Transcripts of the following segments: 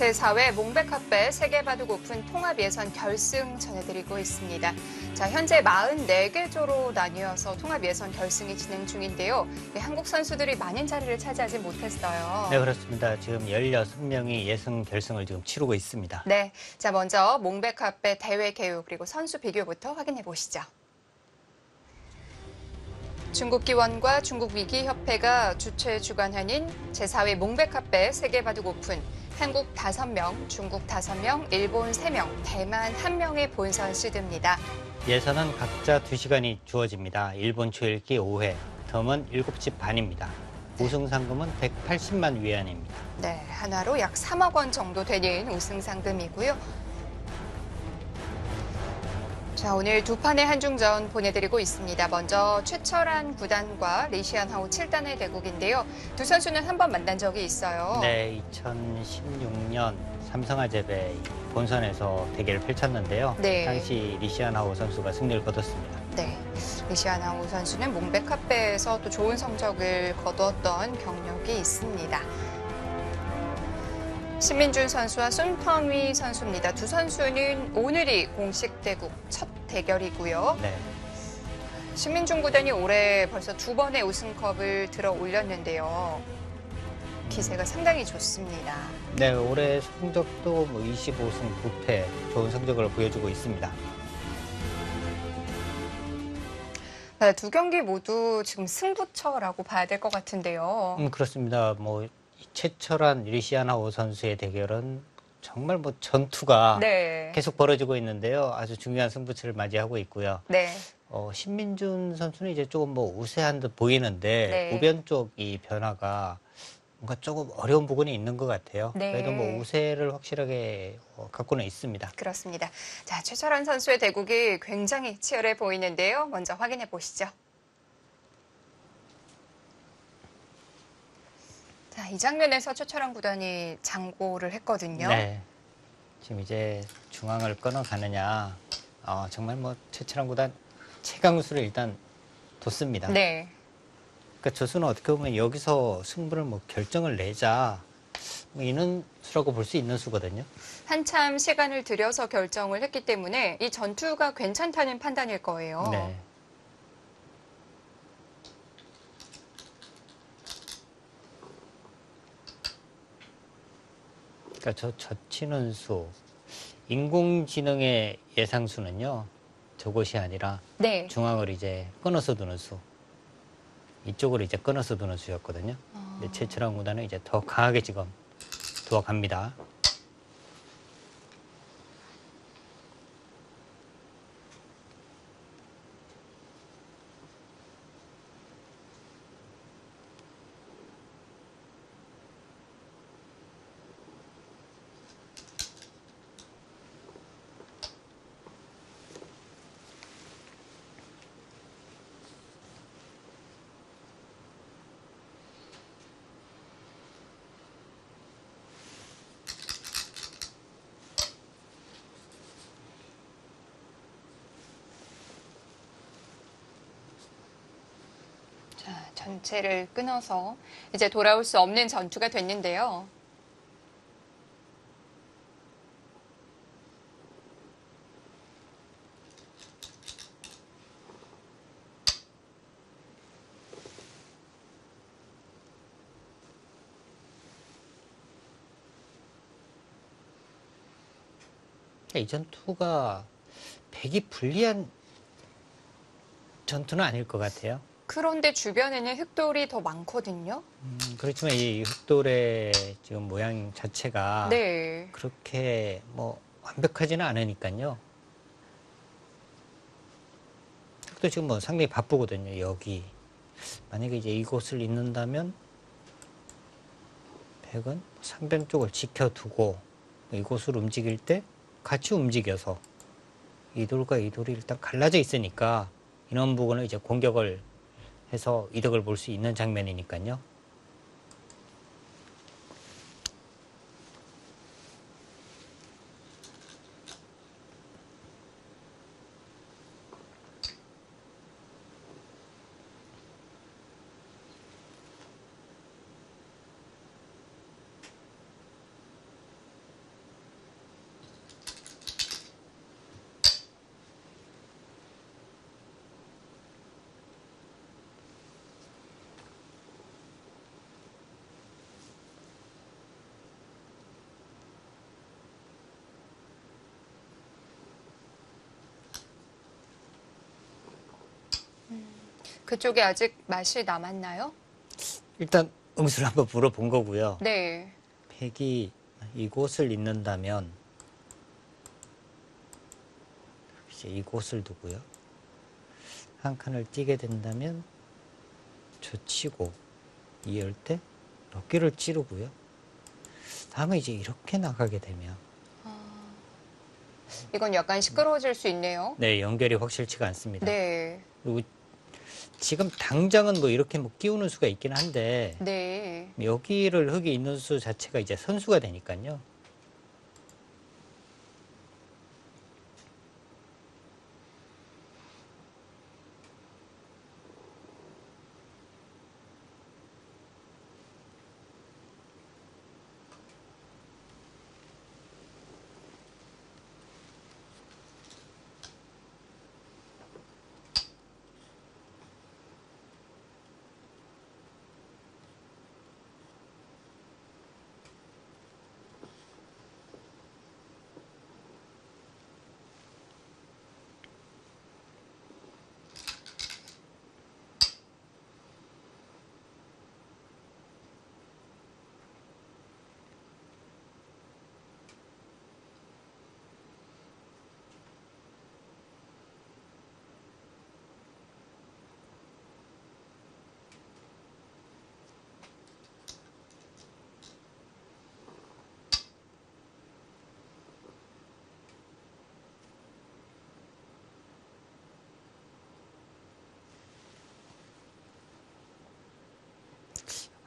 제4회 몽백합배 세계바둑 오픈 통합 예선 결승 전해드리고 있습니다. 자, 현재 44개 조로 나뉘어서 통합 예선 결승이 진행 중인데요. 한국 선수들이 많은 자리를 차지하지 못했어요. 네, 그렇습니다. 지금 16명이 예선 결승을 지금 치르고 있습니다. 네, 자 먼저 몽백합배 대회 개요 그리고 선수 비교부터 확인해 보시죠. 중국 기원과 중국 위기협회가 주최 주관하는 제4회 몽백합배 세계바둑 오픈 한국 5명, 중국 5명, 일본 3명, 대만 1명의 본선 시드입니다. 예선은 각자 2시간이 주어집니다. 일본 초읽기 5회, 덤은 7시 반입니다. 우승 상금은 180만 위안입니다. 네, 한화로 약 3억 원 정도 되는 우승 상금이고요. 자, 오늘 두 판의 한중전 보내드리고 있습니다. 먼저 최철한 9단과 리시안하오 7단의 대국인데요. 두 선수는 한 번 만난 적이 있어요. 네, 2016년 삼성화재배 본선에서 대결을 펼쳤는데요. 네. 당시 리시안하오 선수가 승리를 거뒀습니다. 네, 리시안하오 선수는 몽백합배에서 또 좋은 성적을 거두었던 경력이 있습니다. 신민준 선수와 순펑위 선수입니다. 두 선수는 오늘이 공식 대국 첫 대결이고요. 네. 신민준 구단이 올해 벌써 2번의 우승컵을 들어 올렸는데요. 기세가 상당히 좋습니다. 네, 올해 성적도 25승 9패 좋은 성적을 보여주고 있습니다. 네, 두 경기 모두 지금 승부처라고 봐야 될 것 같은데요. 그렇습니다. 최철한 리시안하오 선수의 대결은 정말 전투가 네. 계속 벌어지고 있는데요. 아주 중요한 승부처를 맞이하고 있고요. 네. 신민준 선수는 이제 조금 우세한 듯 보이는데 네. 우변 쪽 이 변화가 뭔가 조금 어려운 부분이 있는 것 같아요. 네. 그래도 우세를 확실하게 갖고는 있습니다. 그렇습니다. 자, 최철한 선수의 대국이 굉장히 치열해 보이는데요. 먼저 확인해 보시죠. 자, 이 장면에서 최철한 구단이 장고를 했거든요. 네. 지금 이제 중앙을 끊어가느냐. 정말 최철한 구단 최강수를 일단 뒀습니다. 네. 그러니까 저수는 어떻게 보면 여기서 승부를 결정을 내자 이런 수라고 볼 수 있는 수거든요. 한참 시간을 들여서 결정을 했기 때문에 이 전투가 괜찮다는 판단일 거예요. 네. 그러니까 젖히는 수, 인공지능의 예상수는요, 저것이 아니라 네. 중앙을 이제 끊어서 두는 수, 이쪽으로 이제 끊어서 두는 수였거든요. 근데 최철한 구단은 이제 더 강하게 지금 두어갑니다. 자, 전체를 끊어서 이제 돌아올 수 없는 전투가 됐는데요. 이 전투가 백이 불리한 전투는 아닐 것 같아요. 그런데 주변에는 흑돌이 더 많거든요. 그렇지만 이 흑돌의 지금 모양 자체가 네. 그렇게 완벽하지는 않으니까요. 흑도 지금 상당히 바쁘거든요. 여기 만약에 이제 이곳을 잇는다면 백은 상변 쪽을 지켜두고 이곳을 움직일 때 같이 움직여서 이 돌과 이 돌이 일단 갈라져 있으니까 이런 부분을 이제 공격을 해서 이득을 볼 수 있는 장면이니까요. 그쪽에 아직 맛이 남았나요? 일단 응수를 한번 물어본 거고요. 네. 백이 이곳을 잇는다면 이제 이곳을 두고요. 한 칸을 띄게 된다면 젖히고 이을 때 어깨를 찌르고요. 다음에 이제 이렇게 나가게 되면 이건 약간 시끄러워질 수 있네요. 네, 연결이 확실치가 않습니다. 네. 그리고 지금 당장은 뭐 이렇게 뭐 끼우는 수가 있긴 한데 네. 여기를 흙이 있는 수 자체가 이제 선수가 되니까요.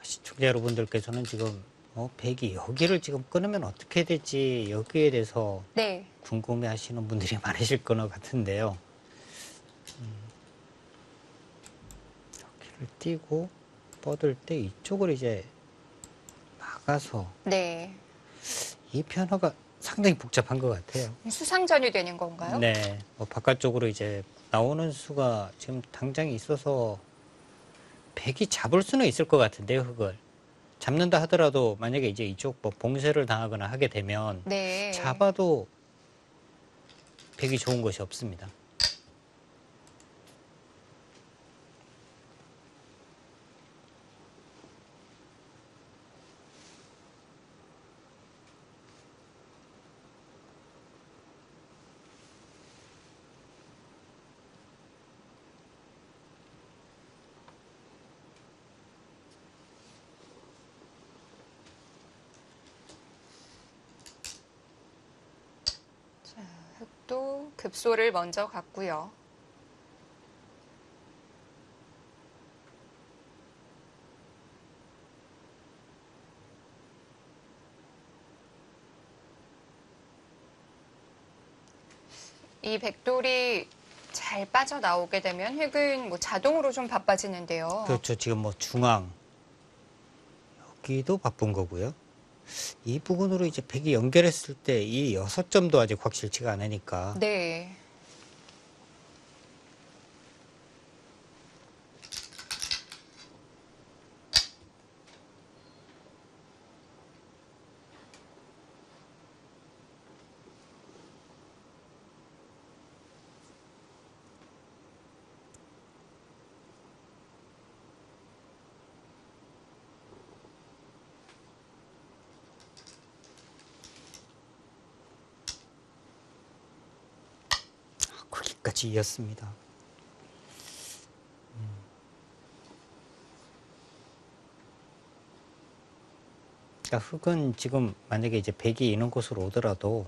시청자 여러분들께서는 지금 백이 여기를 지금 끊으면 어떻게 될지 여기에 대해서 네. 궁금해 하시는 분들이 많으실 것 같은데요. 여기를 띄고 뻗을 때 이쪽을 이제 막아서 네. 이 변화가 상당히 복잡한 것 같아요. 수상전이 되는 건가요? 네, 바깥쪽으로 이제 나오는 수가 지금 당장 있어서 백이 잡을 수는 있을 것 같은데요, 흙을. 잡는다 하더라도 만약에 이제 이쪽 뭐 봉쇄를 당하거나 하게 되면 네. 잡아도 백이 좋은 것이 없습니다. 흙도 급소를 먼저 갔고요. 이 백돌이 잘 빠져나오게 되면 흙은 뭐 자동으로 좀 바빠지는데요. 그렇죠. 지금 뭐 중앙 여기도 바쁜 거고요. 이 부분으로 이제 백이 연결했을 때 이 6점도 아직 확실치가 않으니까 네. 거기까지 이었습니다. 그러니까 흙은 지금 만약에 이제 백이 있는 곳으로 오더라도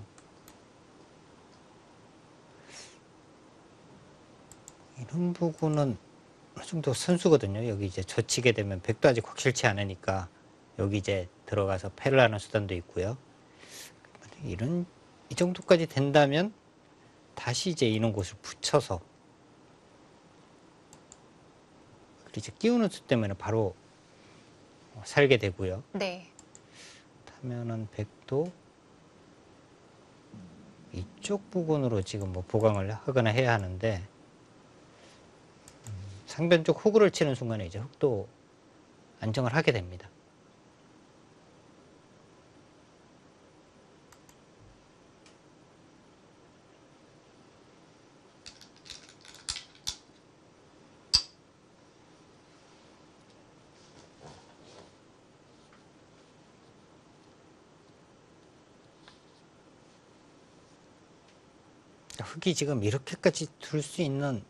이런 부분은 어느 정도 선수거든요. 여기 이제 젖히게 되면 백도 아직 확실치 않으니까 여기 이제 들어가서 패를 하는 수단도 있고요. 이 정도까지 된다면 다시 이제 이런 곳을 붙여서 그리고 이제 끼우는 수 때문에 바로 살게 되고요. 네. 하면은 백도 이쪽 부분으로 지금 뭐 보강을 하거나 해야 하는데 상변 쪽 호구를 치는 순간에 이제 흙도 안정을 하게 됩니다. 흙이 지금 이렇게까지 둘 수 있는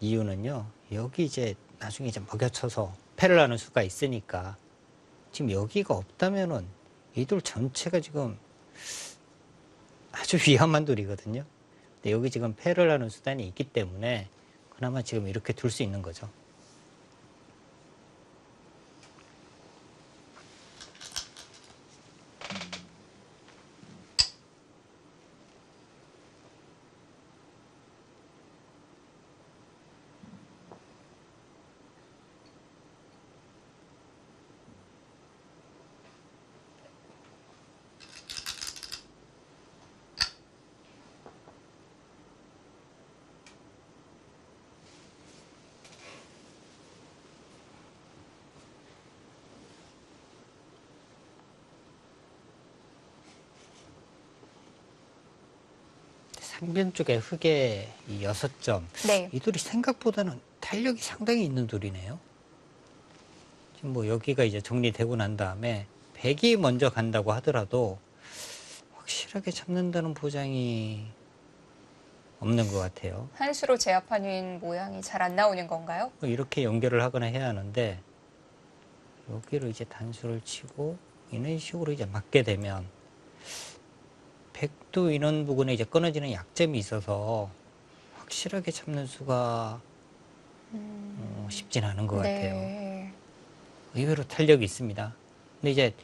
이유는요. 여기 이제 나중에 이제 먹여쳐서 패를 하는 수가 있으니까 지금 여기가 없다면은 이 돌 전체가 지금 아주 위험한 돌이거든요. 근데 여기 지금 패를 하는 수단이 있기 때문에 그나마 지금 이렇게 둘 수 있는 거죠. 상변 쪽에 흙의 이 6점. 네. 이 돌이 생각보다는 탄력이 상당히 있는 돌이네요. 지금 뭐 여기가 이제 정리되고 난 다음에 백이 먼저 간다고 하더라도 확실하게 잡는다는 보장이 없는 것 같아요. 한 수로 제압하는 모양이 잘 안 나오는 건가요? 뭐 이렇게 연결을 하거나 해야 하는데 여기로 이제 단수를 치고 이런 식으로 이제 맞게 되면 백도 이런 부분에 이제 끊어지는 약점이 있어서 확실하게 잡는 수가 쉽진 않은 것 같아요. 네. 의외로 탄력이 있습니다. 근데 이제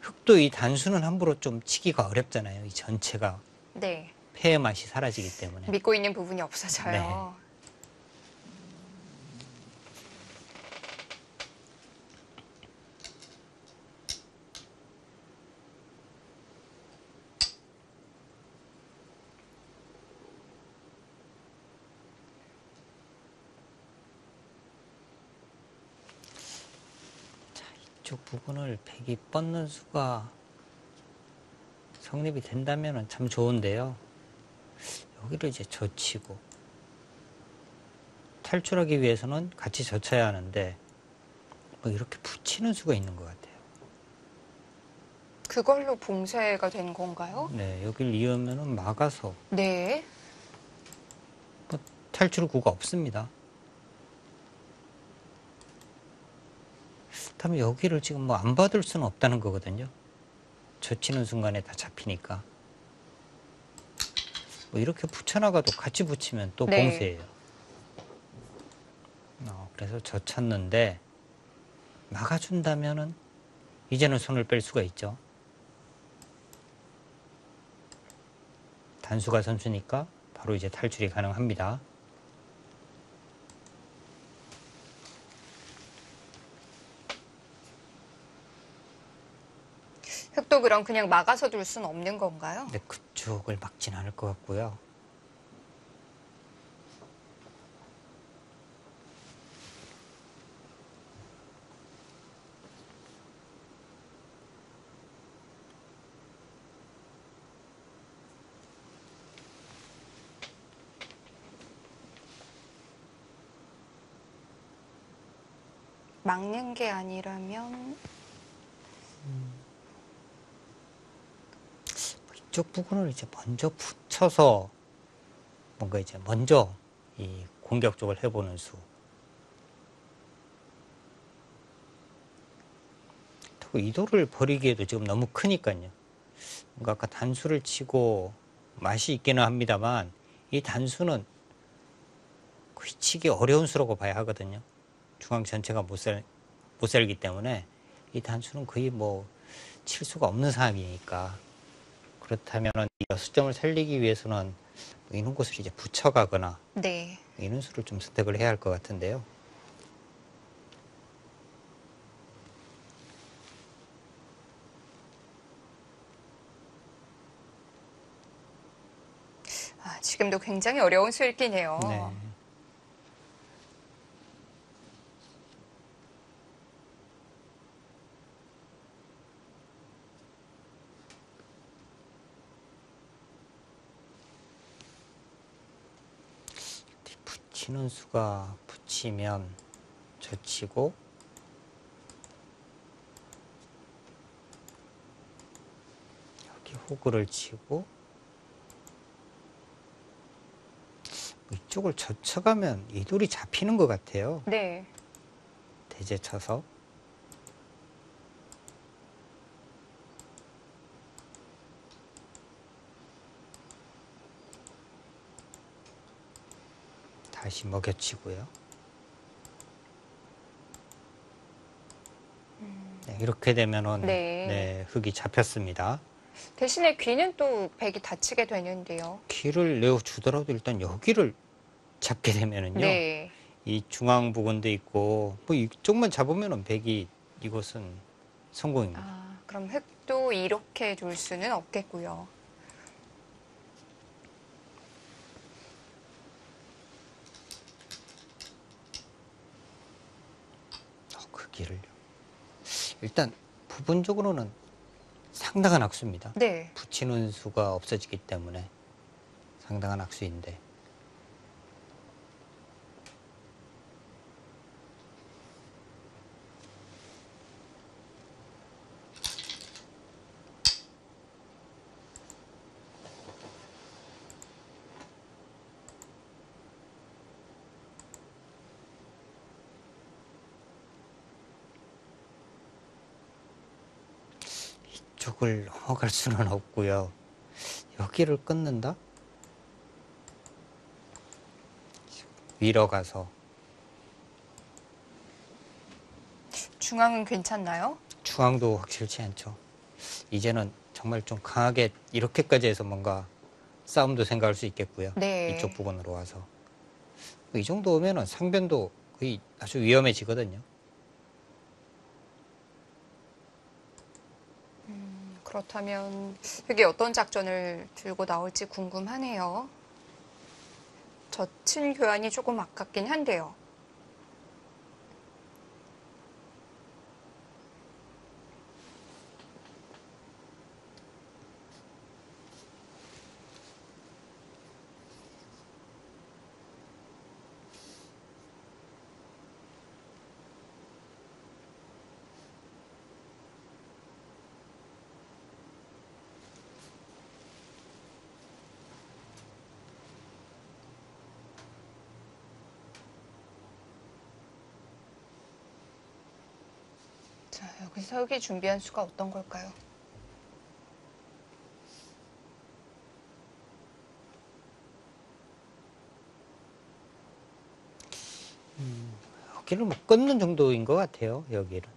흙도 이 단수는 함부로 좀 치기가 어렵잖아요. 이 전체가 네. 폐의 맛이 사라지기 때문에. 믿고 있는 부분이 없어져요. 네. 이쪽 부분을 백이 뻗는 수가 성립이 된다면 참 좋은데요. 여기를 이제 젖히고 탈출하기 위해서는 같이 젖혀야 하는데 뭐 이렇게 붙이는 수가 있는 것 같아요. 그걸로 봉쇄가 된 건가요? 네, 여기를 이으면은 막아서 네. 뭐 탈출 구가 없습니다. 그렇다면 여기를 지금 뭐 안 받을 수는 없다는 거거든요. 젖히는 순간에 다 잡히니까. 뭐 이렇게 붙여나가도 같이 붙이면 또 네. 봉쇄예요. 그래서 젖혔는데 막아준다면은 이제는 손을 뺄 수가 있죠. 단수가 선수니까 바로 이제 탈출이 가능합니다. 흙도 그럼 그냥 막아서 둘 수는 없는 건가요? 근데 그쪽을 막진 않을 것 같고요. 막는 게 아니라면 이쪽 부분을 이제 먼저 붙여서 뭔가 이제 먼저 이 공격 쪽을 해보는 수. 그리고 이 돌을 버리기에도 지금 너무 크니까요. 뭔가 아까 단수를 치고 맛이 있기는 합니다만 이 단수는 거의 치기 어려운 수라고 봐야 하거든요. 중앙 전체가 못 살기 때문에 이 단수는 거의 뭐 칠 수가 없는 상황이니까 그렇다면 이 6점을 살리기 위해서는 이런 곳을 이제 붙여가거나 네. 이런 수를 좀 선택을 해야 할 것 같은데요. 아, 지금도 굉장히 어려운 수읽기네요. 네. 붙이는 수가 붙이면 젖히고 여기 호구를 치고 이쪽을 젖혀가면 이 돌이 잡히는 것 같아요. 네. 대제 쳐서. 다시 먹여치고요. 네, 이렇게 되면은 네. 네, 흙이 잡혔습니다. 대신에 귀는 또 백이 다치게 되는데요. 귀를 내어주더라도 일단 여기를 잡게 되면은요. 네. 이 중앙 부분도 있고 뭐 이쪽만 잡으면은 백이 이것은 성공입니다. 아, 그럼 흙도 이렇게 둘 수는 없겠고요. 그 길을요. 일단 부분적으로는 상당한 악수입니다. 네. 붙이는 수가 없어지기 때문에 상당한 악수인데 이쪽을 넘어갈 수는 없고요. 여기를 끊는다? 위로 가서 중앙은 괜찮나요? 중앙도 확실치 않죠. 이제는 정말 좀 강하게 이렇게까지 해서 뭔가 싸움도 생각할 수 있겠고요. 네. 이쪽 부분으로 와서 이 정도 오면은 상변도 거의 아주 위험해지거든요. 그렇다면 이게 어떤 작전을 들고 나올지 궁금하네요. 젖힌 교환이 조금 아깝긴 한데요. 자, 여기서 흙이 준비한 수가 어떤 걸까요? 여기를 뭐 끊는 정도인 것 같아요. 여기를.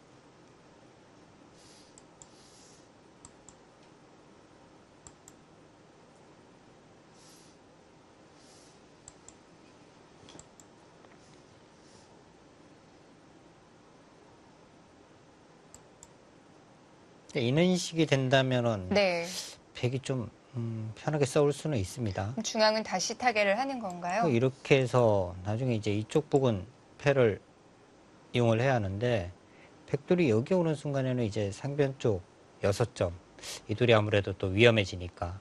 이런 식이 된다면은 네. 백이 좀 편하게 싸울 수는 있습니다. 그럼 중앙은 다시 타개를 하는 건가요? 이렇게 해서 나중에 이제 이쪽 부분 패를 이용을 해야 하는데 백돌이 여기 오는 순간에는 이제 상변 쪽 6점 이 돌이 아무래도 또 위험해지니까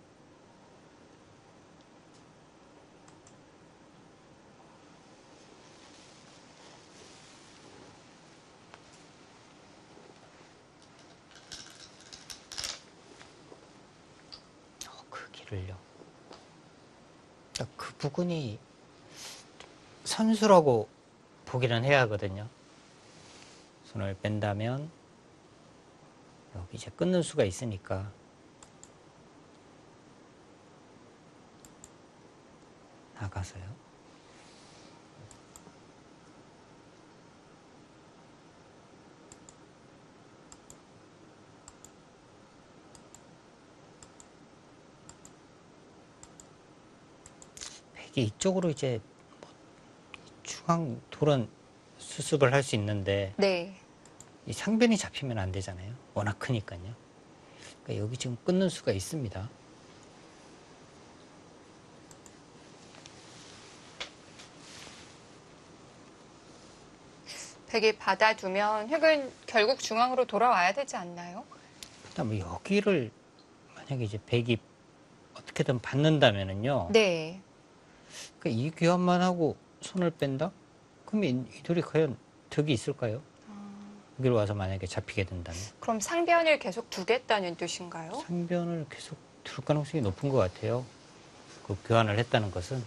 그 길을요. 그 부분이 선수라고 보기는 해야 하거든요. 손을 뺀다면 여기 이제 끊는 수가 있으니까 나가서요. 백이 이쪽으로 이제 뭐 중앙 돌은 수습을 할 수 있는데 네. 이 상변이 잡히면 안 되잖아요. 워낙 크니까요. 그러니까 여기 지금 끊는 수가 있습니다. 백이 받아두면 흙은 결국 중앙으로 돌아와야 되지 않나요? 일단 뭐 여기를 만약에 이제 백이 어떻게든 받는다면은요. 네. 그러니까 이 교환만 하고 손을 뺀다? 그러면 이 돌이 과연 덕이 있을까요? 여기로 와서 만약에 잡히게 된다면 그럼 상변을 계속 두겠다는 뜻인가요? 상변을 계속 둘 가능성이 높은 것 같아요. 그 교환을 했다는 것은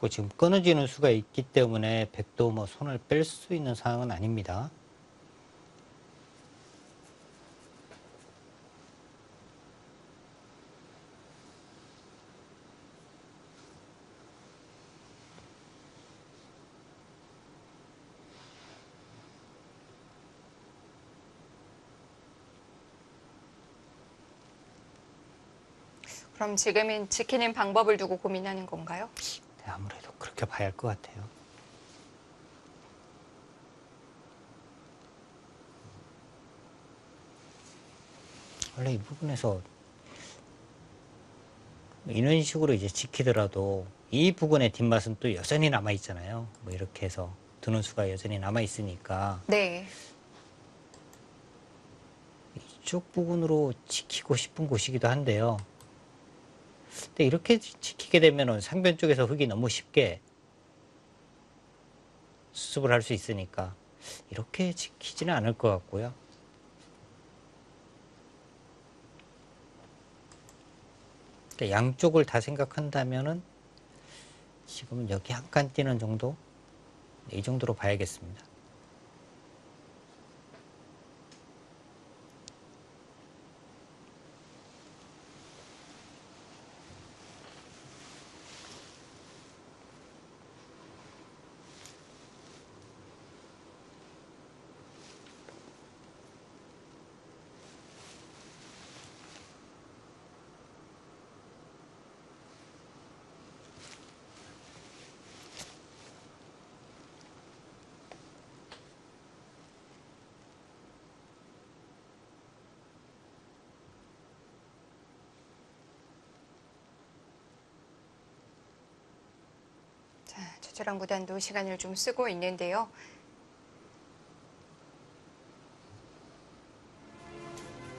수고 지금 끊어지는 수가 있기 때문에 백도 뭐 손을 뺄 수 있는 상황은 아닙니다. 그럼 지금은 지키는 방법을 두고 고민하는 건가요? 네, 아무래도 그렇게 봐야 할 것 같아요. 원래 이 부분에서 이런 식으로 이제 지키더라도 이 부분의 뒷맛은 또 여전히 남아 있잖아요. 뭐 이렇게 해서 드는 수가 여전히 남아 있으니까 네. 이쪽 부분으로 지키고 싶은 곳이기도 한데요. 근데 이렇게 지키게 되면은 상변 쪽에서 흙이 너무 쉽게 수습을 할 수 있으니까 이렇게 지키지는 않을 것 같고요. 그러니까 양쪽을 다 생각한다면은 지금은 여기 한 칸 띄는 정도? 이 정도로 봐야겠습니다. 자, 최철환 구단도 시간을 좀 쓰고 있는데요.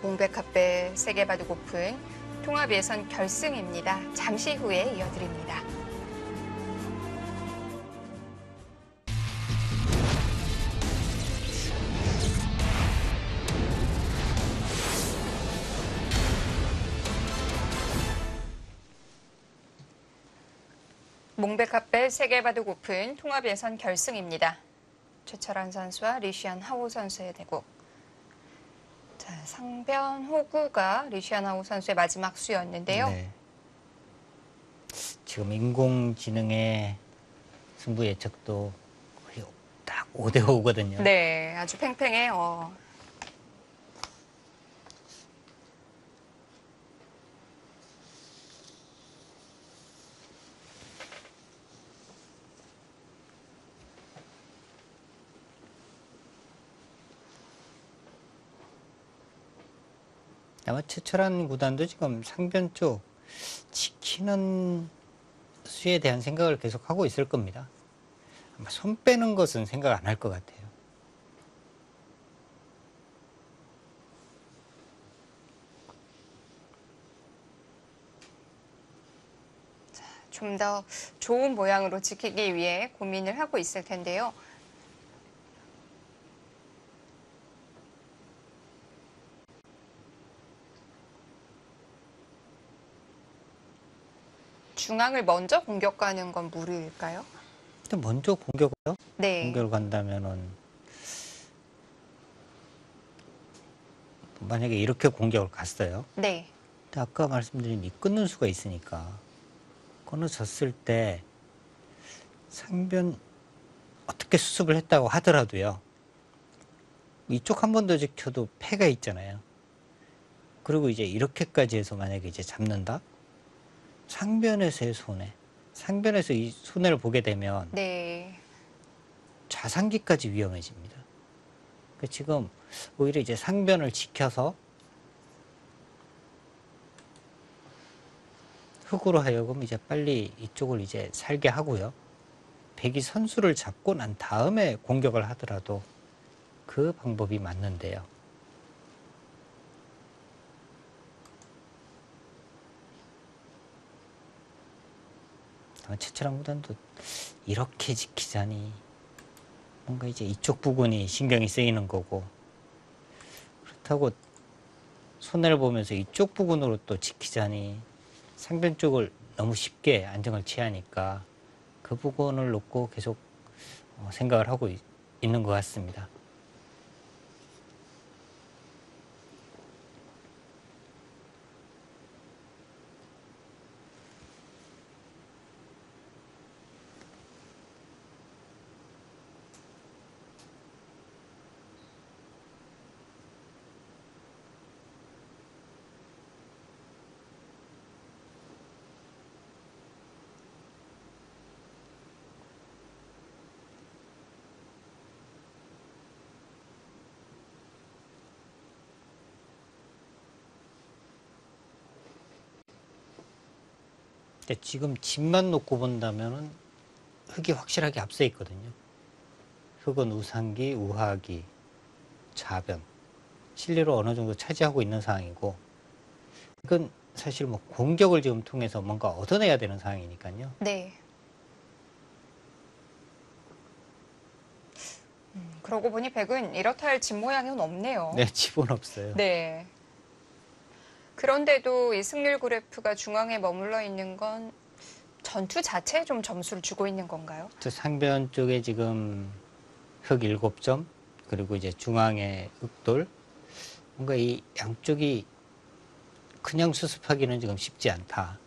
몽백카페 세계 바둑 오픈 통합 예선 결승입니다. 잠시 후에 이어드립니다. 몽백카페 세계 바둑 오픈 통합 예선 결승입니다. 최철환 선수와 리시안 하오 선수의 대국. 자, 상변 호구가 리시안 하오 선수의 마지막 수였는데요. 네. 지금 인공지능의 승부 예측도 거의 딱 5대5거든요. 네, 아주 팽팽해요. 아마 최철환 구단도 지금 상변 쪽 지키는 수에 대한 생각을 계속 하고 있을 겁니다. 아마 손 빼는 것은 생각 안 할 것 같아요. 좀 더 좋은 모양으로 지키기 위해 고민을 하고 있을 텐데요. 중앙을 먼저 공격하는 건 무리일까요? 일단 먼저 공격을요? 네. 공격을 간다면은 만약에 이렇게 공격을 갔어요. 네. 근데 아까 말씀드린 이 끊는 수가 있으니까 끊어졌을 때 상변 어떻게 수습을 했다고 하더라도요. 이쪽 한 번 더 지켜도 패가 있잖아요. 그리고 이제 이렇게까지 해서 만약에 이제 잡는다? 상변에서의 손해. 상변에서 이 손해를 보게 되면 네. 좌상기까지 위험해집니다. 그러니까 지금 오히려 이제 상변을 지켜서 흙으로 하여금 이제 빨리 이쪽을 이제 살게 하고요. 백이 선수를 잡고 난 다음에 공격을 하더라도 그 방법이 맞는데요. 최철환 구단도 이렇게 지키자니 뭔가 이제 이쪽 부분이 신경이 쓰이는 거고, 그렇다고 손해를 보면서 이쪽 부분으로 또 지키자니 상변 쪽을 너무 쉽게 안정을 취하니까 그 부분을 놓고 계속 생각을 하고 있는 것 같습니다. 근데 지금 집만 놓고 본다면은 흙이 확실하게 앞서 있거든요. 흙은 우상기, 우하기, 좌변, 실리로 어느 정도 차지하고 있는 상황이고, 이건 사실 뭐 공격을 지금 통해서 뭔가 얻어내야 되는 상황이니까요. 네. 그러고 보니 백은 이렇다 할 집 모양은 없네요. 네, 집은 없어요. 네. 그런데도 이 승률 그래프가 중앙에 머물러 있는 건 전투 자체에 좀 점수를 주고 있는 건가요? 저 상변 쪽에 지금 흙 7점, 그리고 이제 중앙에 흙돌, 뭔가 이 양쪽이 그냥 수습하기는 지금 쉽지 않다.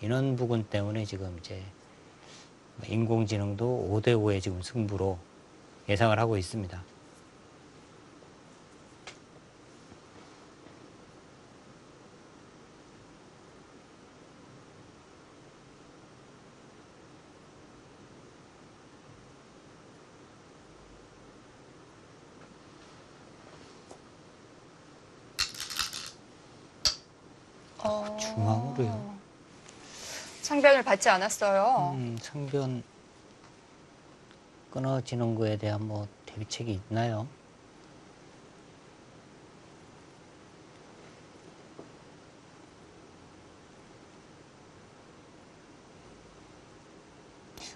이런 부분 때문에 지금 이제 인공지능도 5대5의 지금 승부로 예상을 하고 있습니다. 중앙으로요. 상변을 받지 않았어요. 상변 끊어지는 거에 대한 뭐 대비책이 있나요?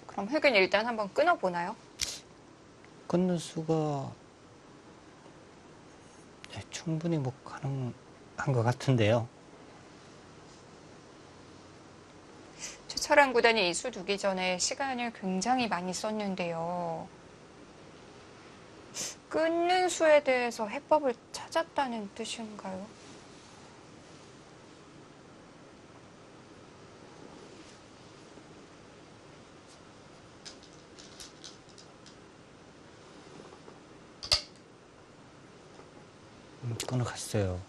그럼 흙은 일단 한번 끊어보나요? 끊는 수가 충분히 뭐 가능한 것 같은데요. 최철한 구단이 이 수 두기 전에 시간을 굉장히 많이 썼는데요. 끊는 수에 대해서 해법을 찾았다는 뜻인가요? 끊어갔어요.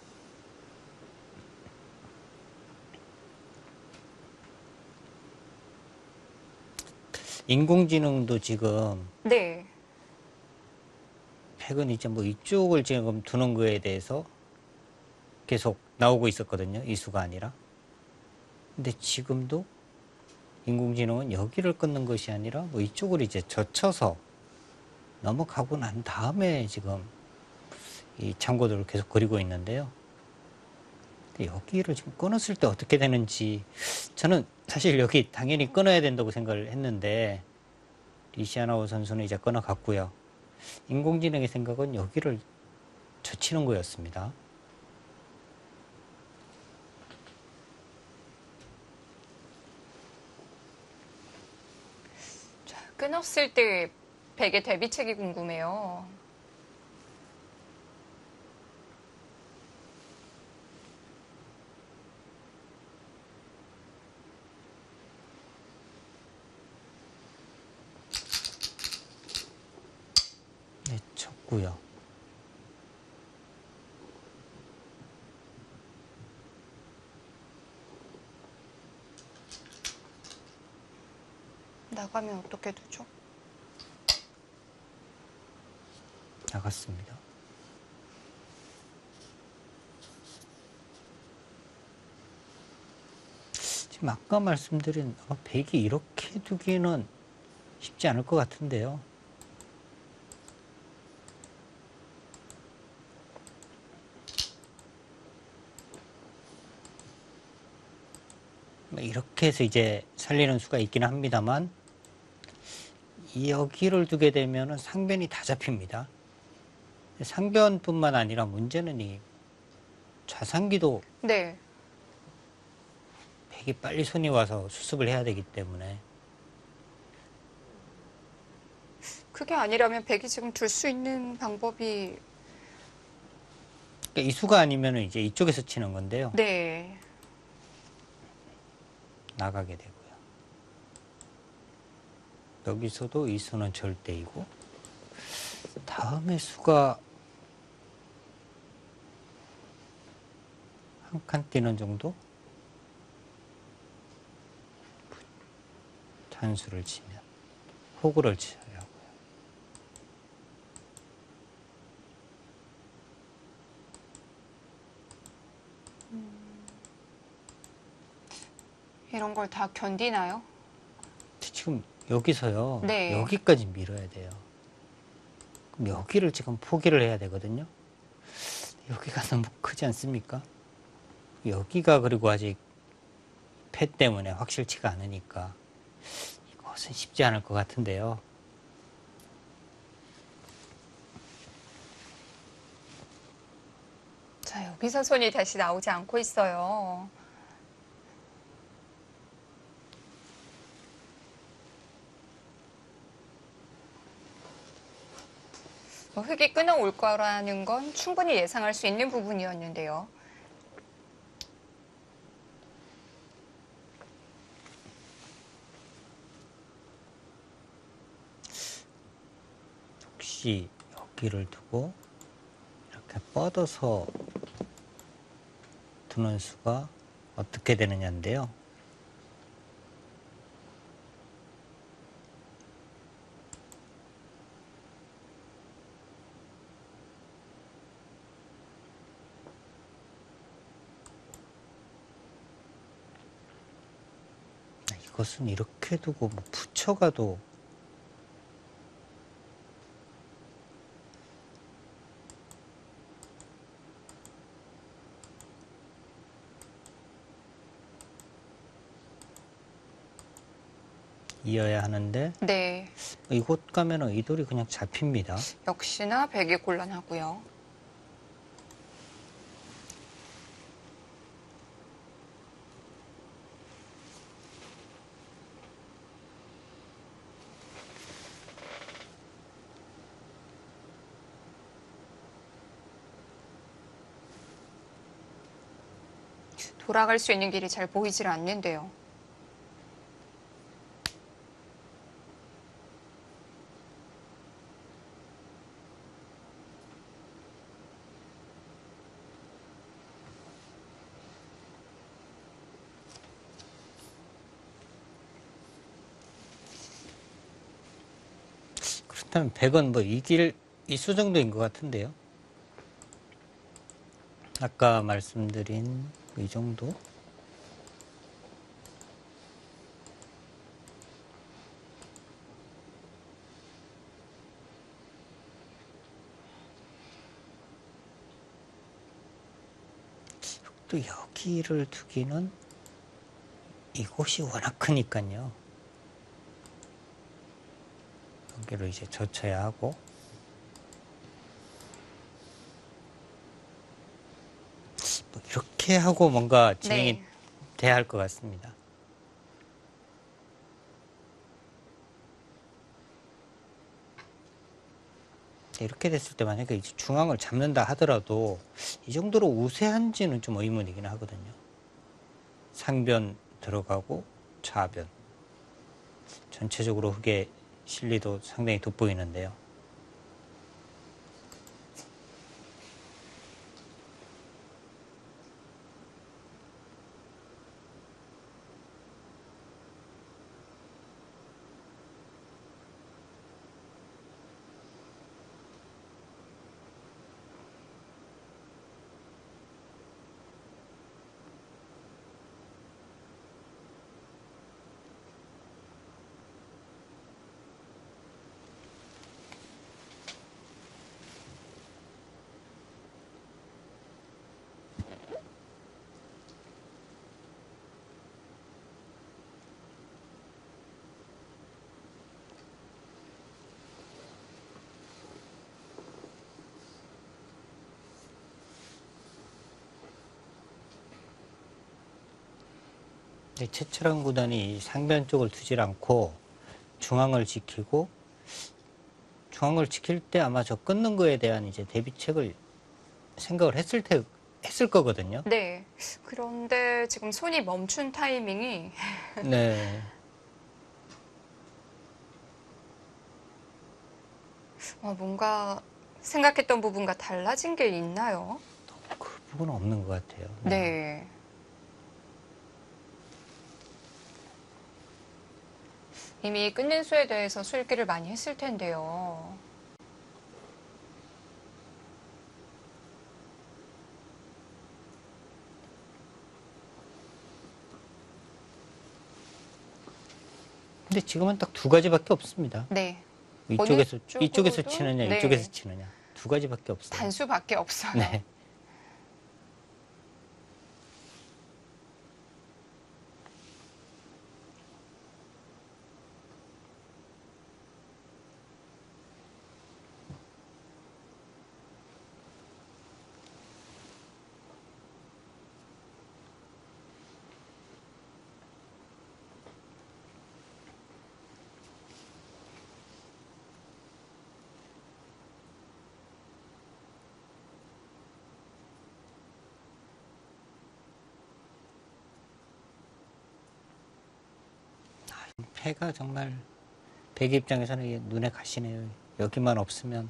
인공지능도 지금 네. 백은 이제 뭐 이쪽을 지금 두는 거에 대해서 계속 나오고 있었거든요. 이 수가 아니라. 근데 지금도 인공지능은 여기를 끊는 것이 아니라 뭐 이쪽을 이제 젖혀서 넘어가고 난 다음에 지금 이 참고도를 계속 그리고 있는데요. 근데 여기를 지금 끊었을 때 어떻게 되는지 저는 사실 여기 당연히 끊어야 된다고 생각을 했는데 리시아나우 선수는 이제 끊어갔고요. 인공지능의 생각은 여기를 젖히는 거였습니다. 자, 끊었을 때 백의 대비책이 궁금해요. 네, 쳤고요. 나가면 어떻게 되죠? 나갔습니다. 지금 아까 말씀드린 백이 이렇게 두기는 쉽지 않을 것 같은데요. 이렇게 해서 이제 살리는 수가 있기는 합니다만 여기를 두게 되면 상변이 다 잡힙니다. 상변뿐만 아니라 문제는 이 좌상기도 네. 백이 빨리 손이 와서 수습을 해야 되기 때문에 그게 아니라면 백이 지금 둘 수 있는 방법이 그러니까 이 수가 아니면 이제 이쪽에서 치는 건데요. 네. 나가게 되고요. 여기서도 이 수는 절대이고 다음에 수가 한 칸 뛰는 정도? 단수를 치면 호구를 쳐야 하고요. 이런 걸 다 견디나요? 지금 여기서요. 네. 여기까지 밀어야 돼요. 그럼 여기를 지금 포기를 해야 되거든요. 여기가 너무 크지 않습니까? 여기가 그리고 아직 패 때문에 확실치가 않으니까 이것은 쉽지 않을 것 같은데요. 자, 여기서 손이 다시 나오지 않고 있어요. 흙이 끊어올 거라는 건 충분히 예상할 수 있는 부분이었는데요. 혹시 여기를 두고 이렇게 뻗어서 두는 수가 어떻게 되느냐인데요. 이것은 이렇게 두고 뭐 붙여가도 이어야 하는데 네. 이곳 가면은 이 돌이 그냥 잡힙니다. 역시나 백이 곤란하고요. 돌아갈 수 있는 길이 잘 보이질 않는데요. 그렇다면 100은 뭐 이길 이 수 정도인 것 같은데요. 아까 말씀드린 이 정도? 또 여기를 두기는 이곳이 워낙 크니까요. 여기로 이제 젖혀야 하고 뭐 이렇게 하고 뭔가 진행이 네. 돼야 할 것 같습니다. 이렇게 됐을 때 만약에 이제 중앙을 잡는다 하더라도 이 정도로 우세한지는 좀 의문이긴 하거든요. 상변 들어가고 좌변 전체적으로 흙의 실리도 상당히 돋보이는데요. 최철한 구단이 상변 쪽을 두질 않고 중앙을 지키고 중앙을 지킬 때 아마 저 끊는 거에 대한 이제 대비책을 생각을 했을 거거든요. 네. 그런데 지금 손이 멈춘 타이밍이 네. 뭔가 생각했던 부분과 달라진 게 있나요? 그 부분은 없는 것 같아요. 네. 이미 끊는 수에 대해서 수읽기를 많이 했을 텐데요. 근데 지금은 딱 두 가지밖에 없습니다. 네. 이쪽에서 어느 이쪽에서 쪽으로도? 치느냐, 네. 이쪽에서 치느냐. 두 가지밖에 없어요. 단수밖에 없어요. 네. 패가 정말 배기 입장에서는 이게 눈에 가시네요. 여기만 없으면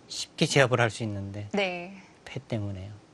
쉽게 제압을 할 수 있는데 네. 패 때문에요.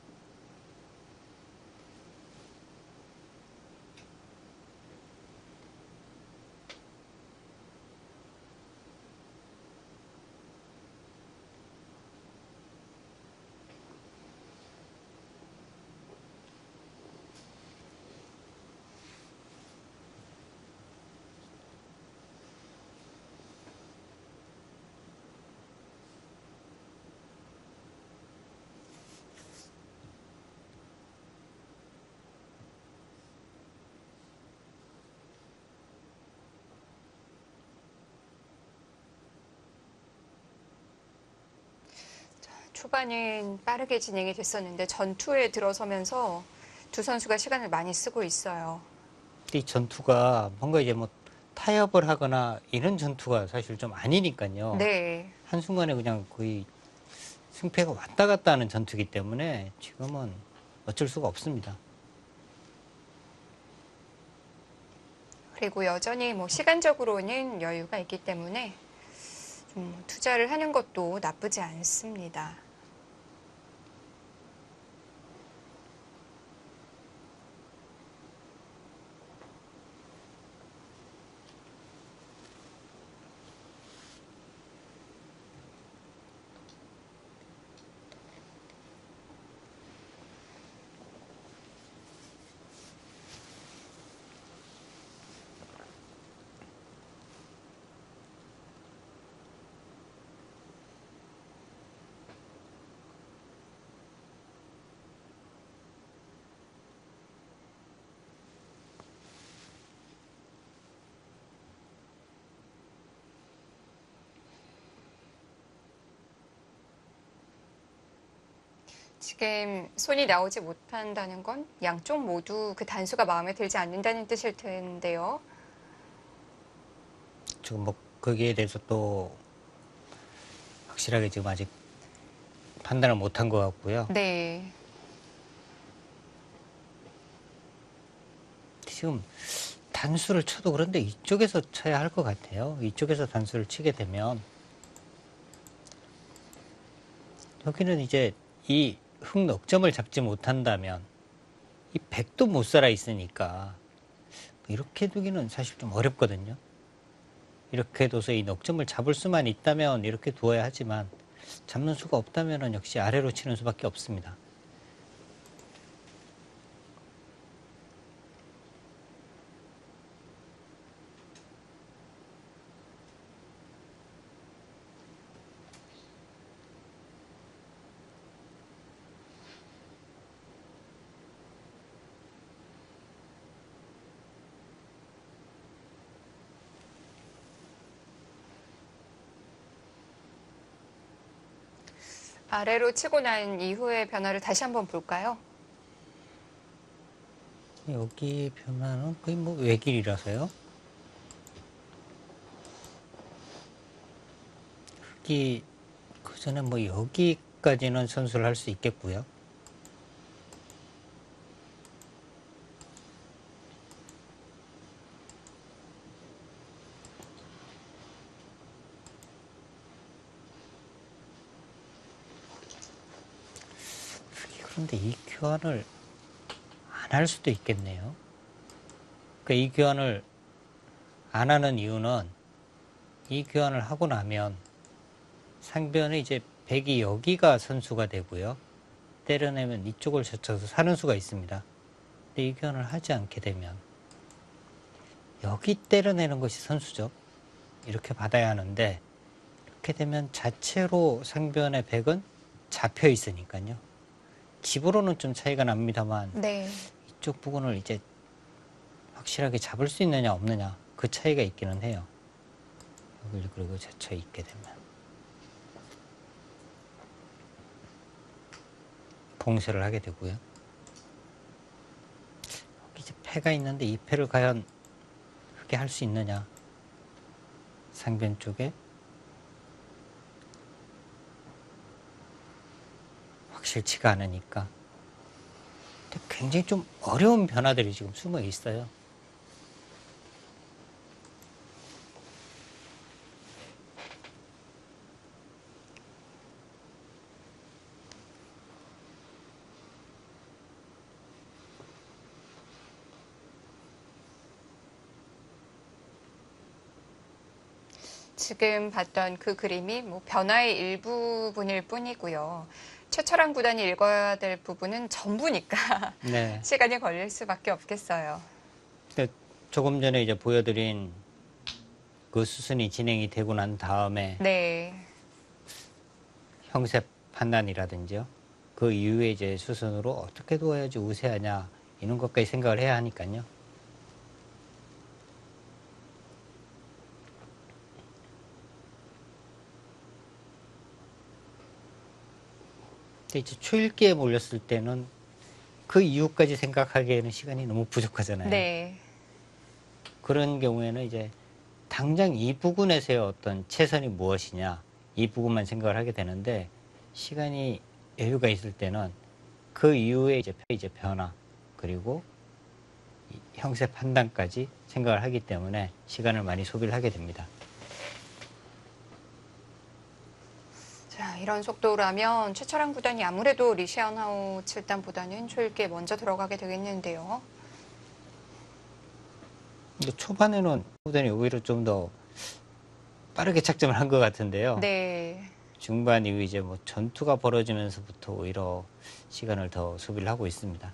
초반은 빠르게 진행이 됐었는데 전투에 들어서면서 두 선수가 시간을 많이 쓰고 있어요. 이 전투가 뭔가 이제 뭐 타협을 하거나 이런 전투가 사실 좀 아니니까요. 네. 한순간에 그냥 거의 승패가 왔다 갔다 하는 전투이기 때문에 지금은 어쩔 수가 없습니다. 그리고 여전히 뭐 시간적으로는 여유가 있기 때문에 좀 투자를 하는 것도 나쁘지 않습니다. 지금 손이 나오지 못한다는 건 양쪽 모두 그 단수가 마음에 들지 않는다는 뜻일 텐데요. 지금 뭐 거기에 대해서 또 확실하게 지금 아직 판단을 못한 것 같고요. 네. 지금 단수를 쳐도 그런데 이쪽에서 쳐야 할 것 같아요. 이쪽에서 단수를 치게 되면 여기는 이제 이 흑 넉점을 잡지 못한다면 이 백도 못 살아 있으니까 이렇게 두기는 사실 좀 어렵거든요. 이렇게 둬서 이 넉점을 잡을 수만 있다면 이렇게 두어야 하지만 잡는 수가 없다면 역시 아래로 치는 수밖에 없습니다. 아래로 치고 난 이후의 변화를 다시 한번 볼까요? 여기 변화는 거의 뭐 외길이라서요. 여기 그 전에 뭐 여기까지는 선수를 할 수 있겠고요. 그런데 이 교환을 안 할 수도 있겠네요. 그러니까 이 교환을 안 하는 이유는 이 교환을 하고 나면 상변에 이제 백이 여기가 선수가 되고요. 때려내면 이쪽을 젖혀서 사는 수가 있습니다. 근데 이 교환을 하지 않게 되면 여기 때려내는 것이 선수죠. 이렇게 받아야 하는데 이렇게 되면 자체로 상변의 백은 잡혀 있으니까요. 집으로는 좀 차이가 납니다만 네. 이쪽 부분을 이제 확실하게 잡을 수 있느냐 없느냐 그 차이가 있기는 해요. 여기를 그리고 젖혀 있게 되면 봉쇄를 하게 되고요. 여기 이제 패가 있는데 이 패를 과연 흙게 할 수 있느냐. 상변 쪽에 확실치가 않으니까. 근데 굉장히 좀 어려운 변화들이 지금 숨어 있어요. 지금 봤던 그 그림이 뭐 변화의 일부분일 뿐이고요. 최철한 구단이 읽어야 될 부분은 전부니까 네. 시간이 걸릴 수밖에 없겠어요. 근데 조금 전에 이제 보여드린 그 수순이 진행이 되고 난 다음에 네. 형세 판단이라든지요. 그 이후에 이제 수순으로 어떻게 두어야지 우세하냐 이런 것까지 생각을 해야 하니까요. 근데 이제 초읽기에 몰렸을 때는 그 이후까지 생각하기에는 시간이 너무 부족하잖아요. 네. 그런 경우에는 이제 당장 이 부분에서의 어떤 최선이 무엇이냐 이 부분만 생각을 하게 되는데 시간이 여유가 있을 때는 그 이후에 이제 변화 그리고 이 형세 판단까지 생각을 하기 때문에 시간을 많이 소비를 하게 됩니다. 자, 이런 속도라면 최철한 구단이 아무래도 리시안하우 7단보다는 초읽기에 먼저 들어가게 되겠는데요. 근데 초반에는 후단이 오히려 좀 더 빠르게 착점을 한 것 같은데요. 네. 중반 이후 이제 뭐 전투가 벌어지면서부터 오히려 시간을 더 소비를 하고 있습니다.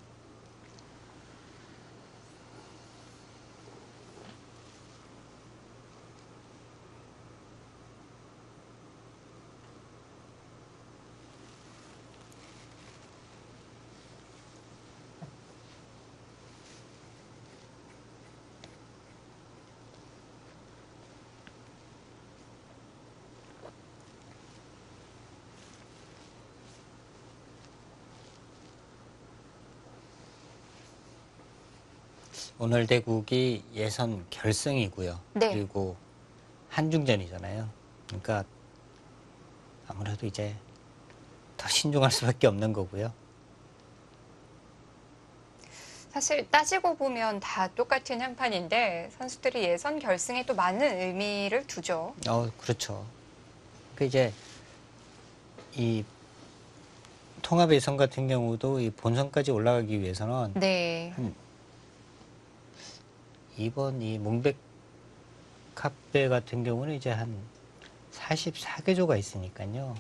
오늘 대국이 예선 결승이고요. 네. 그리고 한중전이잖아요. 그러니까 아무래도 이제 더 신중할 수밖에 없는 거고요. 사실 따지고 보면 다 똑같은 한 판인데 선수들이 예선 결승에 또 많은 의미를 두죠. 그렇죠. 그 이제 이 통합 예선 같은 경우도 이 본선까지 올라가기 위해서는 네. 이번 이 몽백카페 같은 경우는 이제 한 44개조가 있으니까요.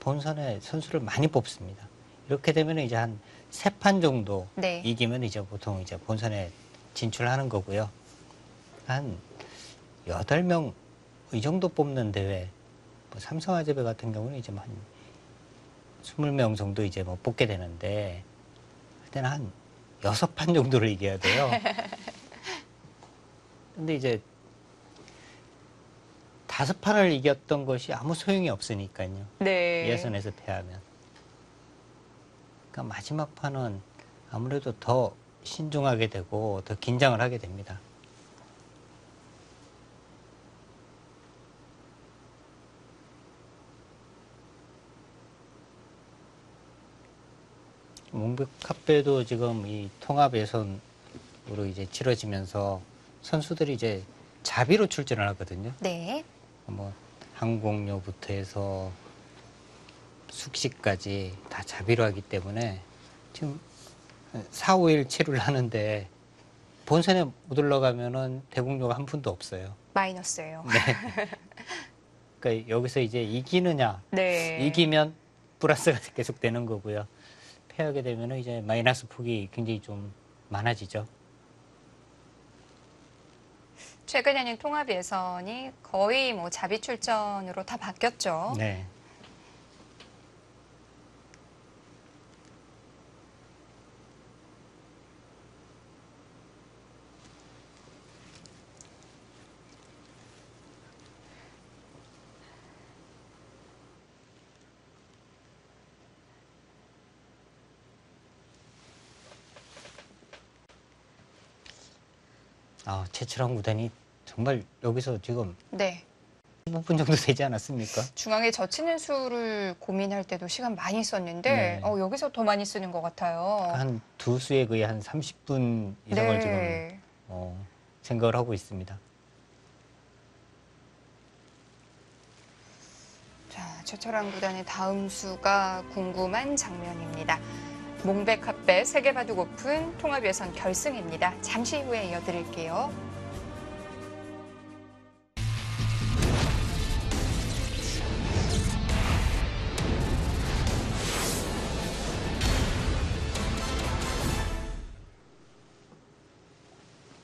본선에 선수를 많이 뽑습니다. 이렇게 되면 이제 한 3판 정도 네. 이기면 이제 보통 이제 본선에 진출하는 거고요. 한 8명 이 정도 뽑는 대회, 뭐 삼성화재배 같은 경우는 이제 한 20명 정도 이제 뭐 뽑게 되는데, 그때는 한 6판 정도를 이겨야 돼요. 근데 이제 5판을 이겼던 것이 아무 소용이 없으니까요. 네. 예선에서 패하면. 그러니까 마지막 판은 아무래도 더 신중하게 되고 더 긴장을 하게 됩니다. 몽백카페도 지금 이 통합 예선으로 이제 치러지면서 선수들이 이제 자비로 출전을 하거든요. 네. 뭐 항공료부터 해서 숙식까지 다 자비로 하기 때문에 지금 4, 5일 체류를 하는데 본선에 못 올라가면은 대국료가 한 푼도 없어요. 마이너스예요. 네. 그러니까 여기서 이제 이기느냐, 네. 이기면 플러스가 계속 되는 거고요. 패하게 되면은 이제 마이너스 폭이 굉장히 좀 많아지죠. 최근에는 통합 예선이 거의 뭐 자비 출전으로 다 바뀌었죠. 네. 최철원 구단이 정말 여기서 지금 네. 15분 정도 되지 않았습니까? 중앙에 젖히는 수를 고민할 때도 시간 많이 썼는데 네. 여기서 더 많이 쓰는 것 같아요. 한 두 수에 거의 한 30분 이상을 지금 네. 생각을 하고 있습니다. 자, 최철환 구단의 다음 수가 궁금한 장면입니다. 몽백카페 세계바둑 오픈 통합 예선 결승입니다. 잠시 후에 이어드릴게요.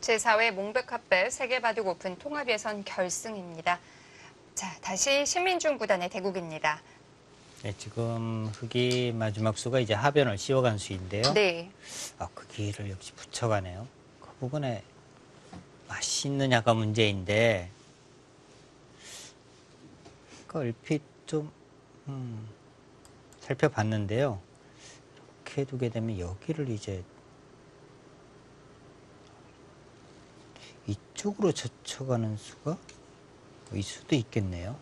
제4회 몽백카페 세계바둑 오픈 통합 예선 결승입니다. 자, 다시 신민중 구단의 대국입니다. 네, 지금 흑이 마지막 수가 이제 하변을 씌워간 수인데요. 네. 그 기를 역시 붙여가네요. 그 부분에 맛이 있느냐가 문제인데, 그 얼핏 좀 살펴봤는데요. 이렇게 두게 되면 여기를 이제 이쪽으로 젖혀가는 수가 이 수도 있겠네요.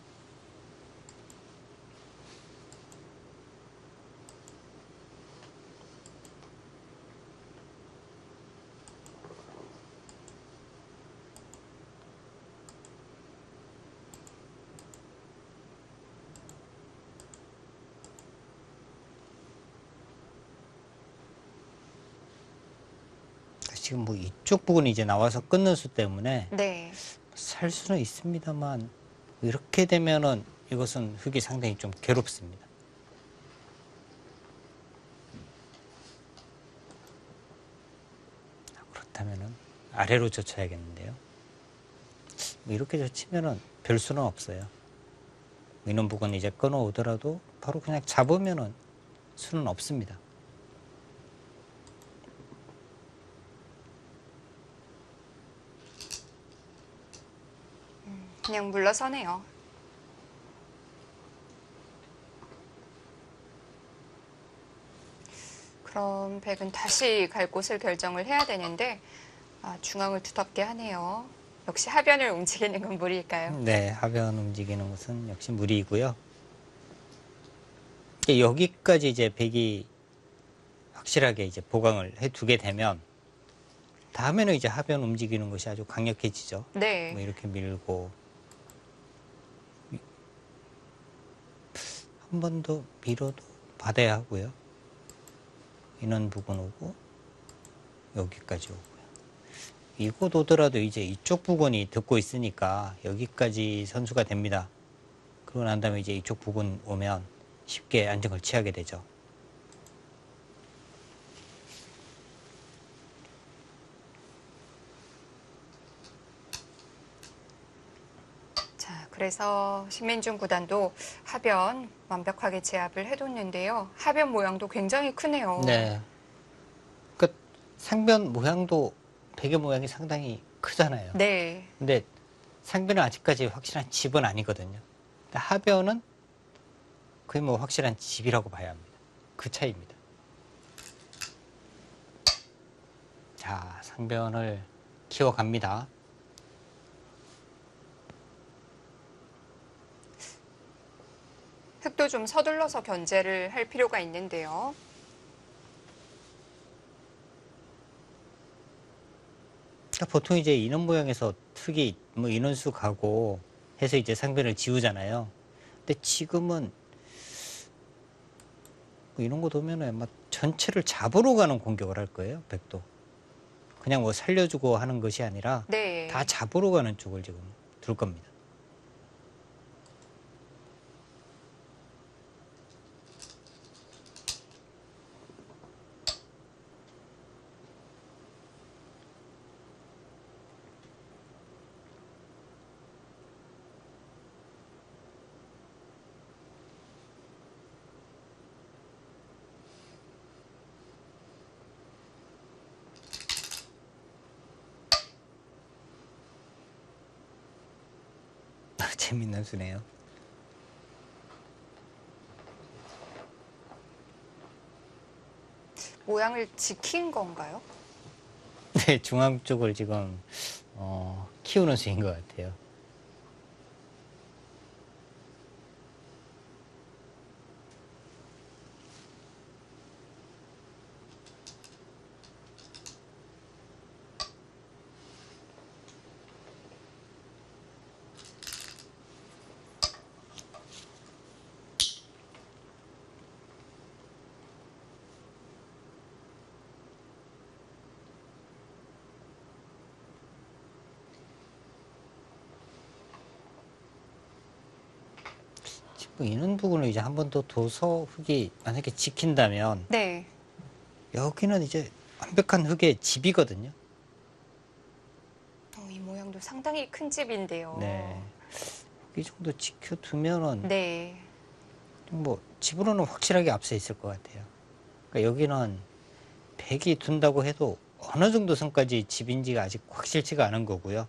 지금 뭐 이쪽 부분이 이제 나와서 끊는 수 때문에 네. 살 수는 있습니다만 이렇게 되면은 이것은 흑이 상당히 좀 괴롭습니다. 그렇다면은 아래로 젖혀야겠는데요. 뭐 이렇게 젖히면은 별 수는 없어요. 이런 부분 이제 끊어 오더라도 바로 그냥 잡으면은 수는 없습니다. 그냥 물러서네요. 그럼 백은 다시 갈 곳을 결정을 해야 되는데 중앙을 두텁게 하네요. 역시 하변을 움직이는 건 무리일까요? 네, 하변 움직이는 것은 역시 무리이고요. 여기까지 이제 백이 확실하게 이제 보강을 해두게 되면 다음에는 이제 하변 움직이는 것이 아주 강력해지죠. 네. 뭐 이렇게 밀고 한 번 더 밀어도 받아야 하고요. 인원 부근 오고 여기까지 오고요. 이곳 오더라도 이제 이쪽 부근이 듣고 있으니까 여기까지 선수가 됩니다. 그러고 난 다음에 이제 이쪽 부근 오면 쉽게 안정을 취하게 되죠. 자, 그래서 신민중 구단도 하변 완벽하게 제압을 해뒀는데요. 하변 모양도 굉장히 크네요. 네. 그 상변 모양도 베개 모양이 상당히 크잖아요. 네. 근데 상변은 아직까지 확실한 집은 아니거든요. 근데 하변은 거의 뭐 확실한 집이라고 봐야 합니다. 그 차이입니다. 자, 상변을 키워갑니다. 흙도 좀 서둘러서 견제를 할 필요가 있는데요. 그러니까 보통 이제 인원 모양에서 흙이 뭐 인원수 가고 해서 이제 상변을 지우잖아요. 근데 지금은 뭐 이런 거 보면은 아마 전체를 잡으러 가는 공격을 할 거예요. 백도. 그냥 뭐 살려주고 하는 것이 아니라 다 네. 잡으러 가는 쪽을 지금 둘 겁니다. 재밌는 수네요. 모양을 지킨 건가요? 네, 중앙 쪽을 지금 키우는 수인 것 같아요. 지금 이런 부분을 이제 한 번 더 둬서 흙이 만약에 지킨다면 네. 여기는 이제 완벽한 흙의 집이거든요. 이 모양도 상당히 큰 집인데요. 네. 이 정도 지켜두면은 네. 뭐 집으로는 확실하게 앞서 있을 것 같아요. 그러니까 여기는 100이 둔다고 해도 어느 정도 선까지 집인지가 아직 확실치가 않은 거고요.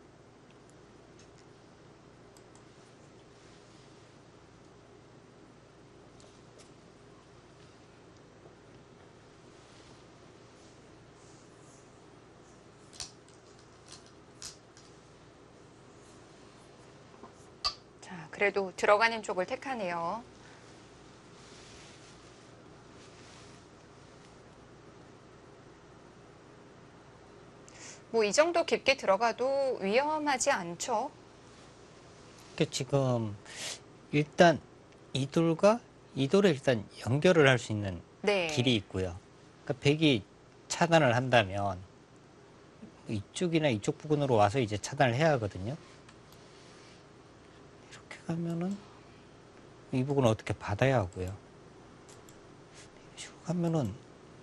자, 그래도 들어가는 쪽을 택하네요. 뭐 이 정도 깊게 들어가도 위험하지 않죠? 그 지금 일단 이 돌과 이 돌에 일단 연결을 할 수 있는 길이 네. 있고요. 그러니까 100이 차단을 한다면 이쪽이나 이쪽 부근으로 와서 이제 차단을 해야 하거든요. 이렇게 가면은 이 부분은 어떻게 받아야 하고요. 이런 식으로 가면은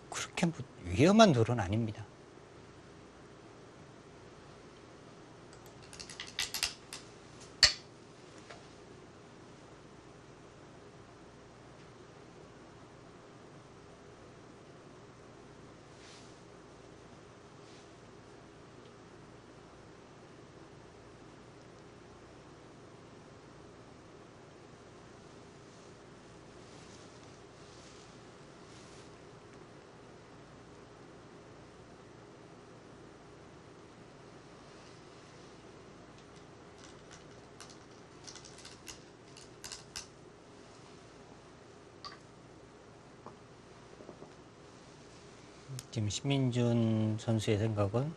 그렇게 뭐 위험한 돌은 아닙니다. 지금 신민준 선수의 생각은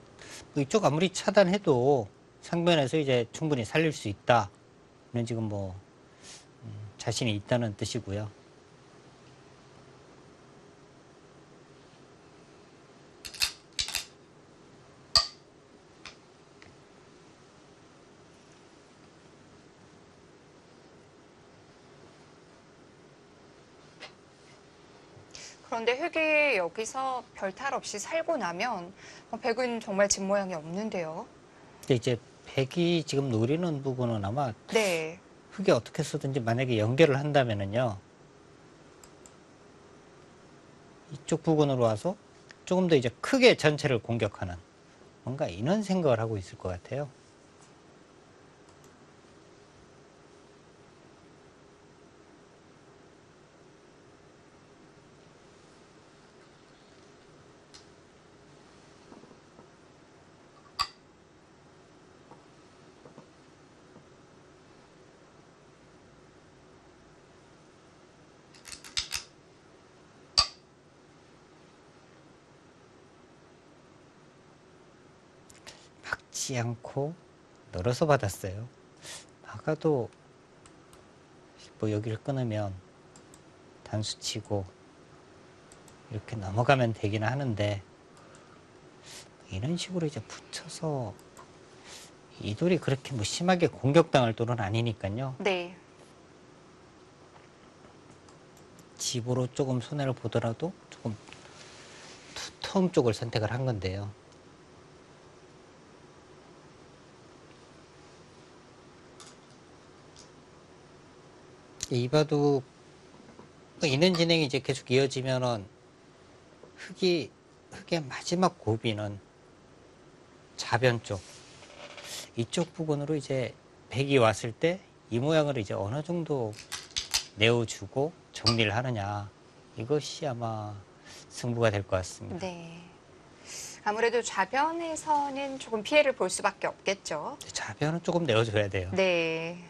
뭐 이쪽 아무리 차단해도 상변에서 이제 충분히 살릴 수 있다. 는 지금 뭐 자신이 있다는 뜻이고요. 그런데 흙이 여기서 별탈 없이 살고 나면 백은 정말 집 모양이 없는데요. 근데 이제 백이 지금 노리는 부분은 아마 네. 흙이 어떻게 쓰든지 만약에 연결을 한다면은요. 이쪽 부근으로 와서 조금 더 이제 크게 전체를 공격하는 뭔가 이런 생각을 하고 있을 것 같아요. 막지 않고 늘어서 받았어요. 막아도 뭐 여기를 끊으면 단수 치고 이렇게 넘어가면 되긴 하는데, 이런 식으로 이제 붙여서 이 돌이 그렇게 뭐 심하게 공격당할 돌은 아니니까요. 네. 집으로 조금 손해를 보더라도 조금 투텀 쪽을 선택을 한 건데요. 이 바둑 있는 진행이 이제 계속 이어지면은 흑의 마지막 고비는 자변 쪽, 이쪽 부분으로 이제 백이 왔을 때 이 모양을 이제 어느 정도 내어주고 정리를 하느냐, 이것이 아마 승부가 될 것 같습니다. 네. 아무래도 좌변에서는 조금 피해를 볼 수밖에 없겠죠. 자변은 조금 내어줘야 돼요. 네.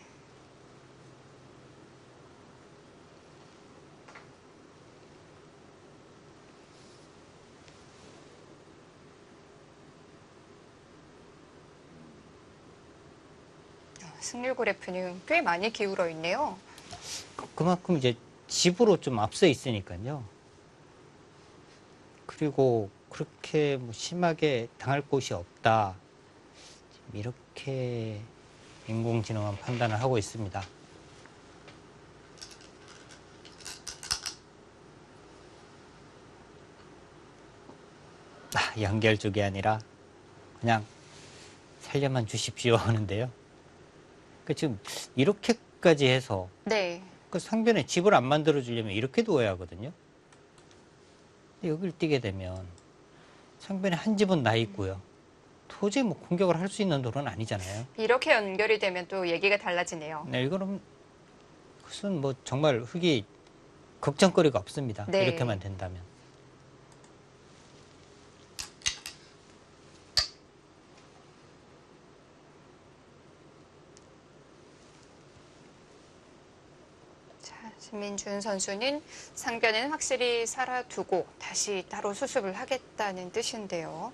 승률 그래프는 꽤 많이 기울어 있네요. 그만큼 이제 집으로 좀 앞서 있으니까요. 그리고 그렇게 뭐 심하게 당할 곳이 없다, 이렇게 인공지능은 판단을 하고 있습니다. 연결 쪽이 아니라 그냥 살려만 주십시오 하는데요. 그 지금 이렇게까지 해서 네. 그 상변에 집을 안 만들어 주려면 이렇게 두어야 하거든요. 근데 여기를 뛰게 되면 상변에 한 집은 나 있고요. 도저히 뭐 공격을 할 수 있는 돌은 아니잖아요. 이렇게 연결이 되면 또 얘기가 달라지네요. 네, 이거는 그것은 뭐 정말 흑이 걱정거리가 없습니다. 네. 이렇게만 된다면. 자, 신민준 선수는 상변에는 확실히 살아두고 다시 따로 수습을 하겠다는 뜻인데요.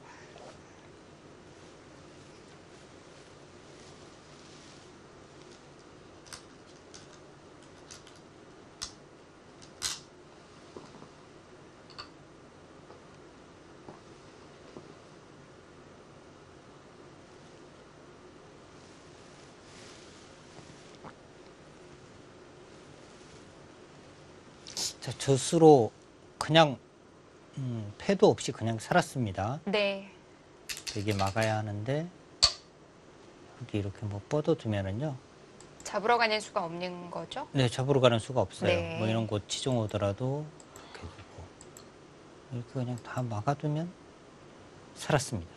자, 젖수로 그냥 패도 없이 그냥 살았습니다. 네. 되게 막아야 하는데 어디 이렇게 뭐 뻗어두면은요. 잡으러 가는 수가 없는 거죠? 네, 잡으러 가는 수가 없어요. 네. 뭐 이런 곳 치종 오더라도 이렇게 두고 이렇게 그냥 다 막아두면 살았습니다.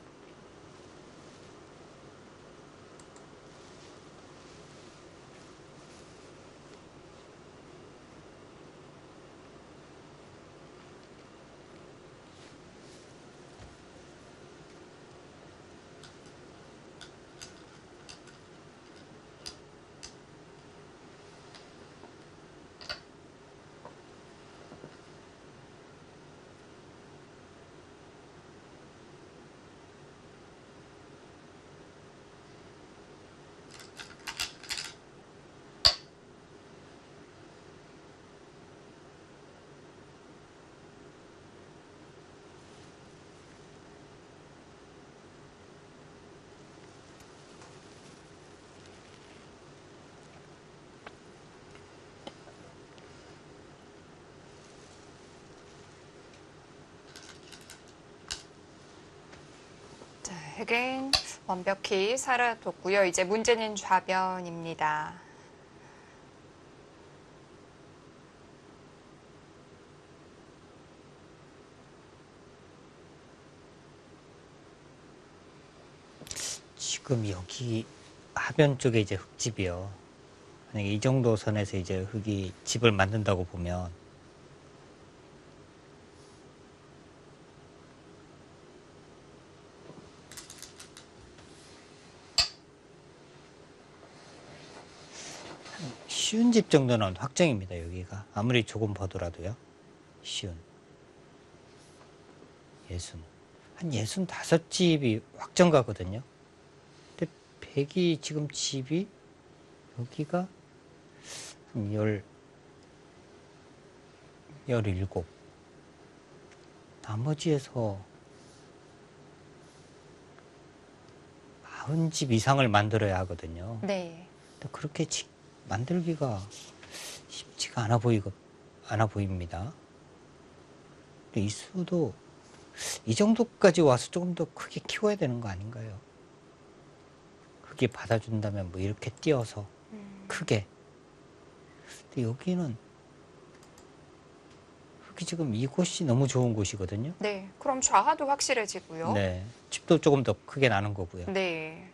자, 흑은 완벽히 살아뒀고요. 이제 문제는 좌변입니다. 지금 여기 하변 쪽에 이제 흙집이요. 만약에 이 정도 선에서 이제 흙이 집을 만든다고 보면 쉬운 집 정도는 확정입니다. 여기가 아무리 조금 보더라도요. 쉬운 한 65집이 확정 가거든요. 100이 지금 집이 여기가 17 나머지에서 40집 이상을 만들어야 하거든요. 네. 근데 그렇게 만들기가 쉽지가 않아 보입니다. 근데 이 수도 이 정도까지 와서 조금 더 크게 키워야 되는 거 아닌가요? 크게 받아준다면 뭐 이렇게 띄어서 크게. 근데 여기는 여기 지금 이곳이 너무 좋은 곳이거든요. 네. 그럼 좌하도 확실해지고요. 네, 집도 조금 더 크게 나는 거고요. 네.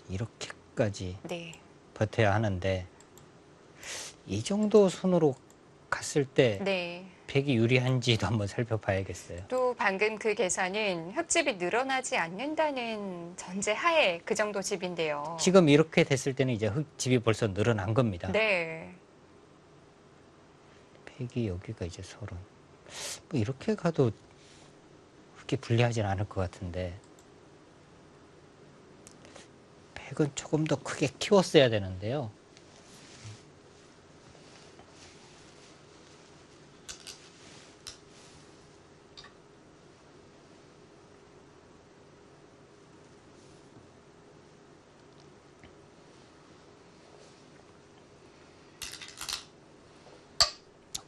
이렇게까지 네. 버텨야 하는데 이 정도 손으로 갔을 때 네. 100이 유리한지도 한번 살펴봐야겠어요. 또 방금 그 계산은 흙집이 늘어나지 않는다는 전제 하에 그 정도 집인데요. 지금 이렇게 됐을 때는 이제 흙집이 벌써 늘어난 겁니다. 네. 100이 여기가 이제 30. 뭐 이렇게 가도 흙이 불리하진 않을 것 같은데 100은 조금 더 크게 키웠어야 되는데요.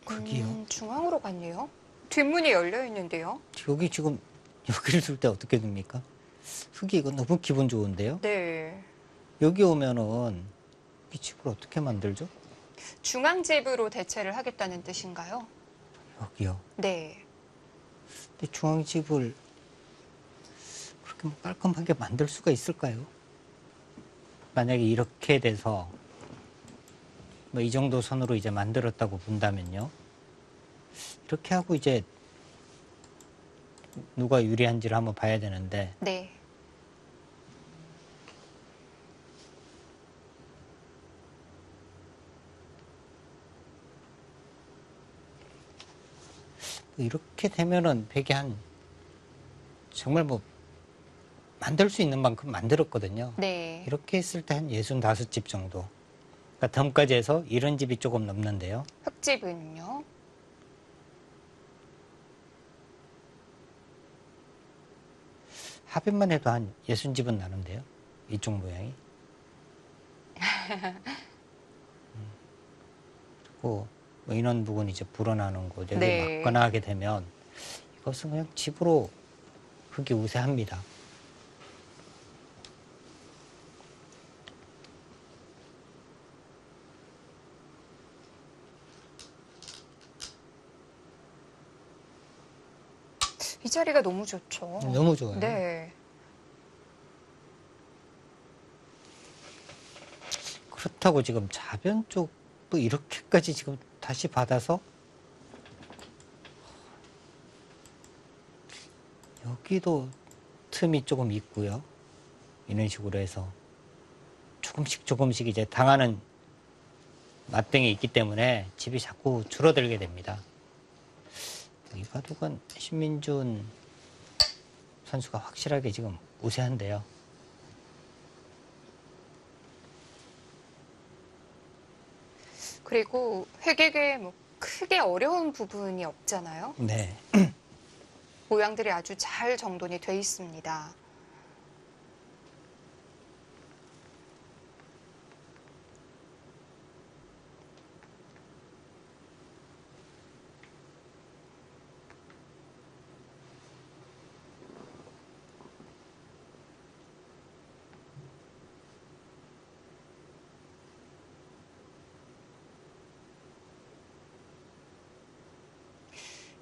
크기요. 중앙으로 갔네요. 뒷문이 열려 있는데요. 여기 지금 여기를 둘 때 어떻게 됩니까? 흙이 이거 너무 기분 좋은데요. 네. 여기 오면은 이 집을 어떻게 만들죠? 중앙집으로 대체를 하겠다는 뜻인가요? 여기요. 네. 근데 중앙집을 그렇게 뭐 깔끔하게 만들 수가 있을까요? 만약에 이렇게 돼서 뭐 이 정도 선으로 이제 만들었다고 본다면요. 이렇게 하고 이제 누가 유리한지를 한번 봐야 되는데 네. 이렇게 되면은 100이 한 정말 뭐 만들 수 있는 만큼 만들었거든요. 네. 이렇게 했을 때 한 65집 정도. 그러니까 덤까지 해서 이런 집이 조금 넘는데요. 흙집은요? 합의만 해도 한 60집은 나는데요. 이쪽 모양이. 그리고 뭐 인원 부근 이제 불어나는 곳 여기 네. 막거나 하게 되면 이것은 그냥 집으로 흙이 우세합니다. 이 자리가 너무 좋죠. 너무 좋아요. 네. 그렇다고 지금 좌변 쪽도 이렇게까지 지금 다시 받아서 여기도 틈이 조금 있고요. 이런 식으로 해서 조금씩 이제 당하는 맛등이 있기 때문에 집이 자꾸 줄어들게 됩니다. 이 바둑은 신민준 선수가 확실하게 지금 우세한데요. 그리고 회계에 뭐 크게 어려운 부분이 없잖아요. 네. 모양들이 아주 잘 정돈이 돼 있습니다.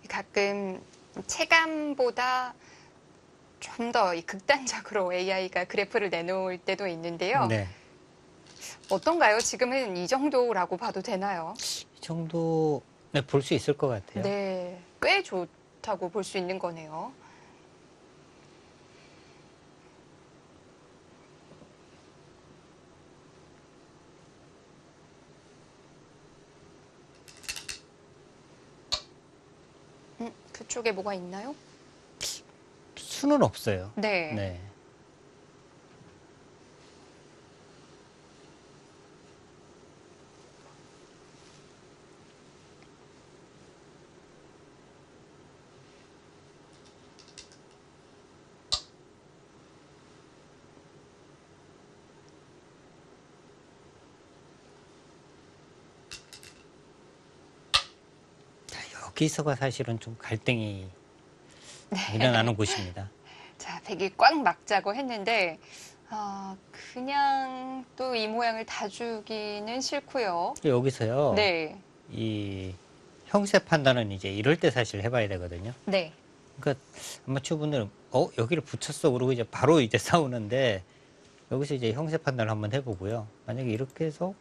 가끔 체감보다 좀 더 극단적으로 AI가 그래프를 내놓을 때도 있는데요. 네. 어떤가요? 지금은 이 정도라고 봐도 되나요? 이 정도 네, 볼 수 있을 것 같아요. 네, 꽤 좋다고 볼 수 있는 거네요. 그쪽에 뭐가 있나요? 수는 없어요. 네. 네. 여기서가 사실은 좀 갈등이 일어나는 곳입니다. 자, 백이 꽉 막자고 했는데 그냥 또 이 모양을 다 주기는 싫고요. 여기서요. 네. 이 형세 판단은 이제 이럴 때 사실 해봐야 되거든요. 네. 그러니까 아마추어 분들은 여기를 붙였어 그러고 이제 바로 이제 싸우는데, 여기서 이제 형세 판단을 한번 해보고요. 만약에 이렇게 해서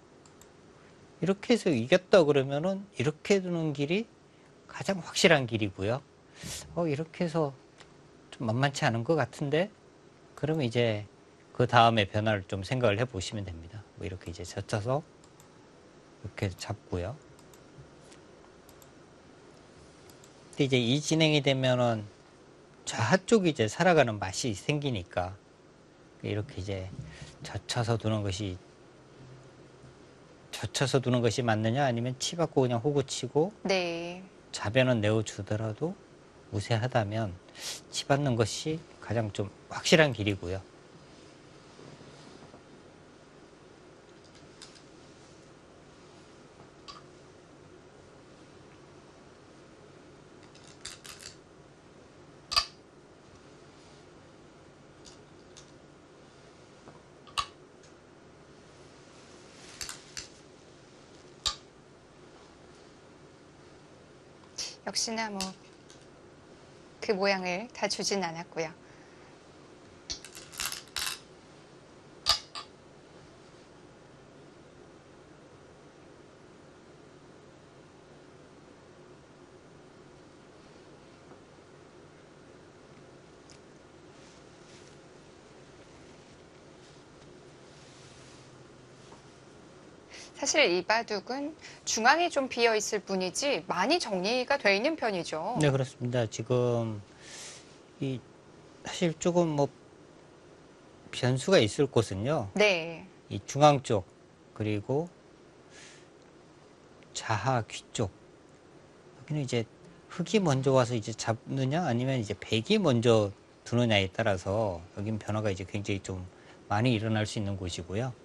이겼다 그러면은 이렇게 두는 길이 가장 확실한 길이고요. 이렇게 해서 좀 만만치 않은 것 같은데, 그러면 이제 그 다음에 변화를 좀 생각을 해보시면 됩니다. 뭐 이렇게 이제 젖혀서 이렇게 잡고요. 근데 이제 이 진행이 되면은 좌 쪽이 이제 살아가는 맛이 생기니까, 이렇게 이제 젖혀서 두는 것이 맞느냐, 아니면 치 받고 그냥 호구 치고 네. 좌변은 내어주더라도 우세하다면 치 받는 것이 가장 좀 확실한 길이고요. 역시나 뭐 그 모양을 다 주진 않았고요. 사실 이 바둑은 중앙이 좀 비어 있을 뿐이지 많이 정리가 돼 있는 편이죠. 네, 그렇습니다. 지금 사실 조금 뭐 변수가 있을 곳은요, 네. 이 중앙 쪽, 그리고 자하 귀 쪽. 여기는 이제 흑이 먼저 와서 이제 잡느냐, 아니면 이제 백이 먼저 두느냐에 따라서 여긴 변화가 이제 굉장히 좀 많이 일어날 수 있는 곳이고요.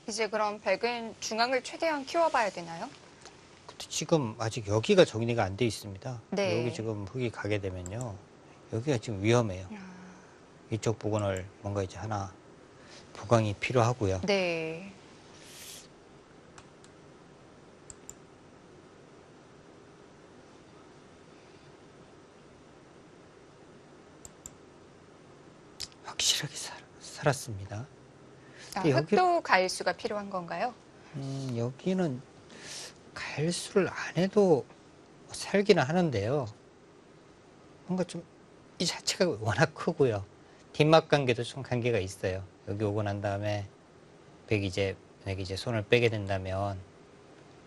이제 그럼 백은 중앙을 최대한 키워봐야 되나요? 근데 지금 아직 여기가 정리가 안 돼 있습니다. 네. 여기 지금 흙이 가게 되면요, 여기가 지금 위험해요. 이쪽 부분을 뭔가 이제 하나 보강이 필요하고요. 네. 확실하게 살았습니다. 아, 근데 흙도 가일수가 필요한 건가요? 여기는 갈수를 안 해도 살기는 하는데요. 뭔가 좀 이 자체가 워낙 크고요. 뒷맛 관계도 좀 관계가 있어요. 여기 오고 난 다음에 만약에 이제 손을 빼게 된다면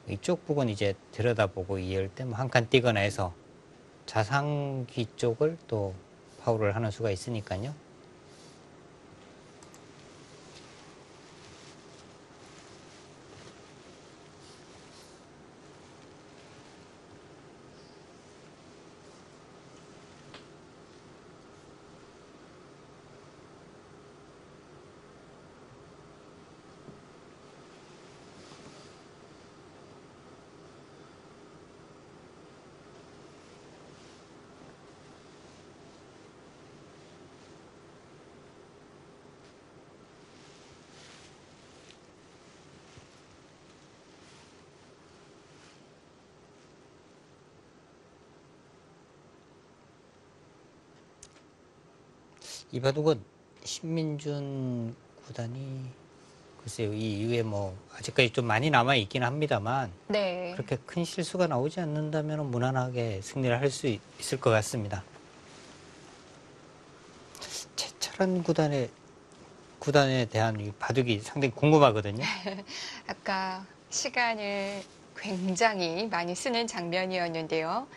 이쪽 부분 이제 들여다보고 이을 때 뭐 한 칸 띄거나 해서 자상귀 쪽을 또 파울을 하는 수가 있으니까요. 이 바둑은 신민준 구단이 글쎄요, 이 이후에 뭐 아직까지 좀 많이 남아 있긴 합니다만 네. 그렇게 큰 실수가 나오지 않는다면 무난하게 승리를 할 수 있을 것 같습니다. 최철한 구단에 대한 이 바둑이 상당히 궁금하거든요. 아까 시간을 굉장히 많이 쓰는 장면이었는데요.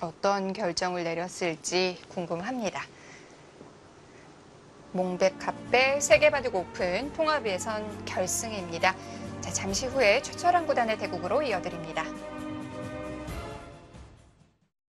어떤 결정을 내렸을지 궁금합니다. 몽백 컵배 세계바둑 오픈 통합 예선 결승입니다. 자, 잠시 후에 최철한 구단의 대국으로 이어드립니다.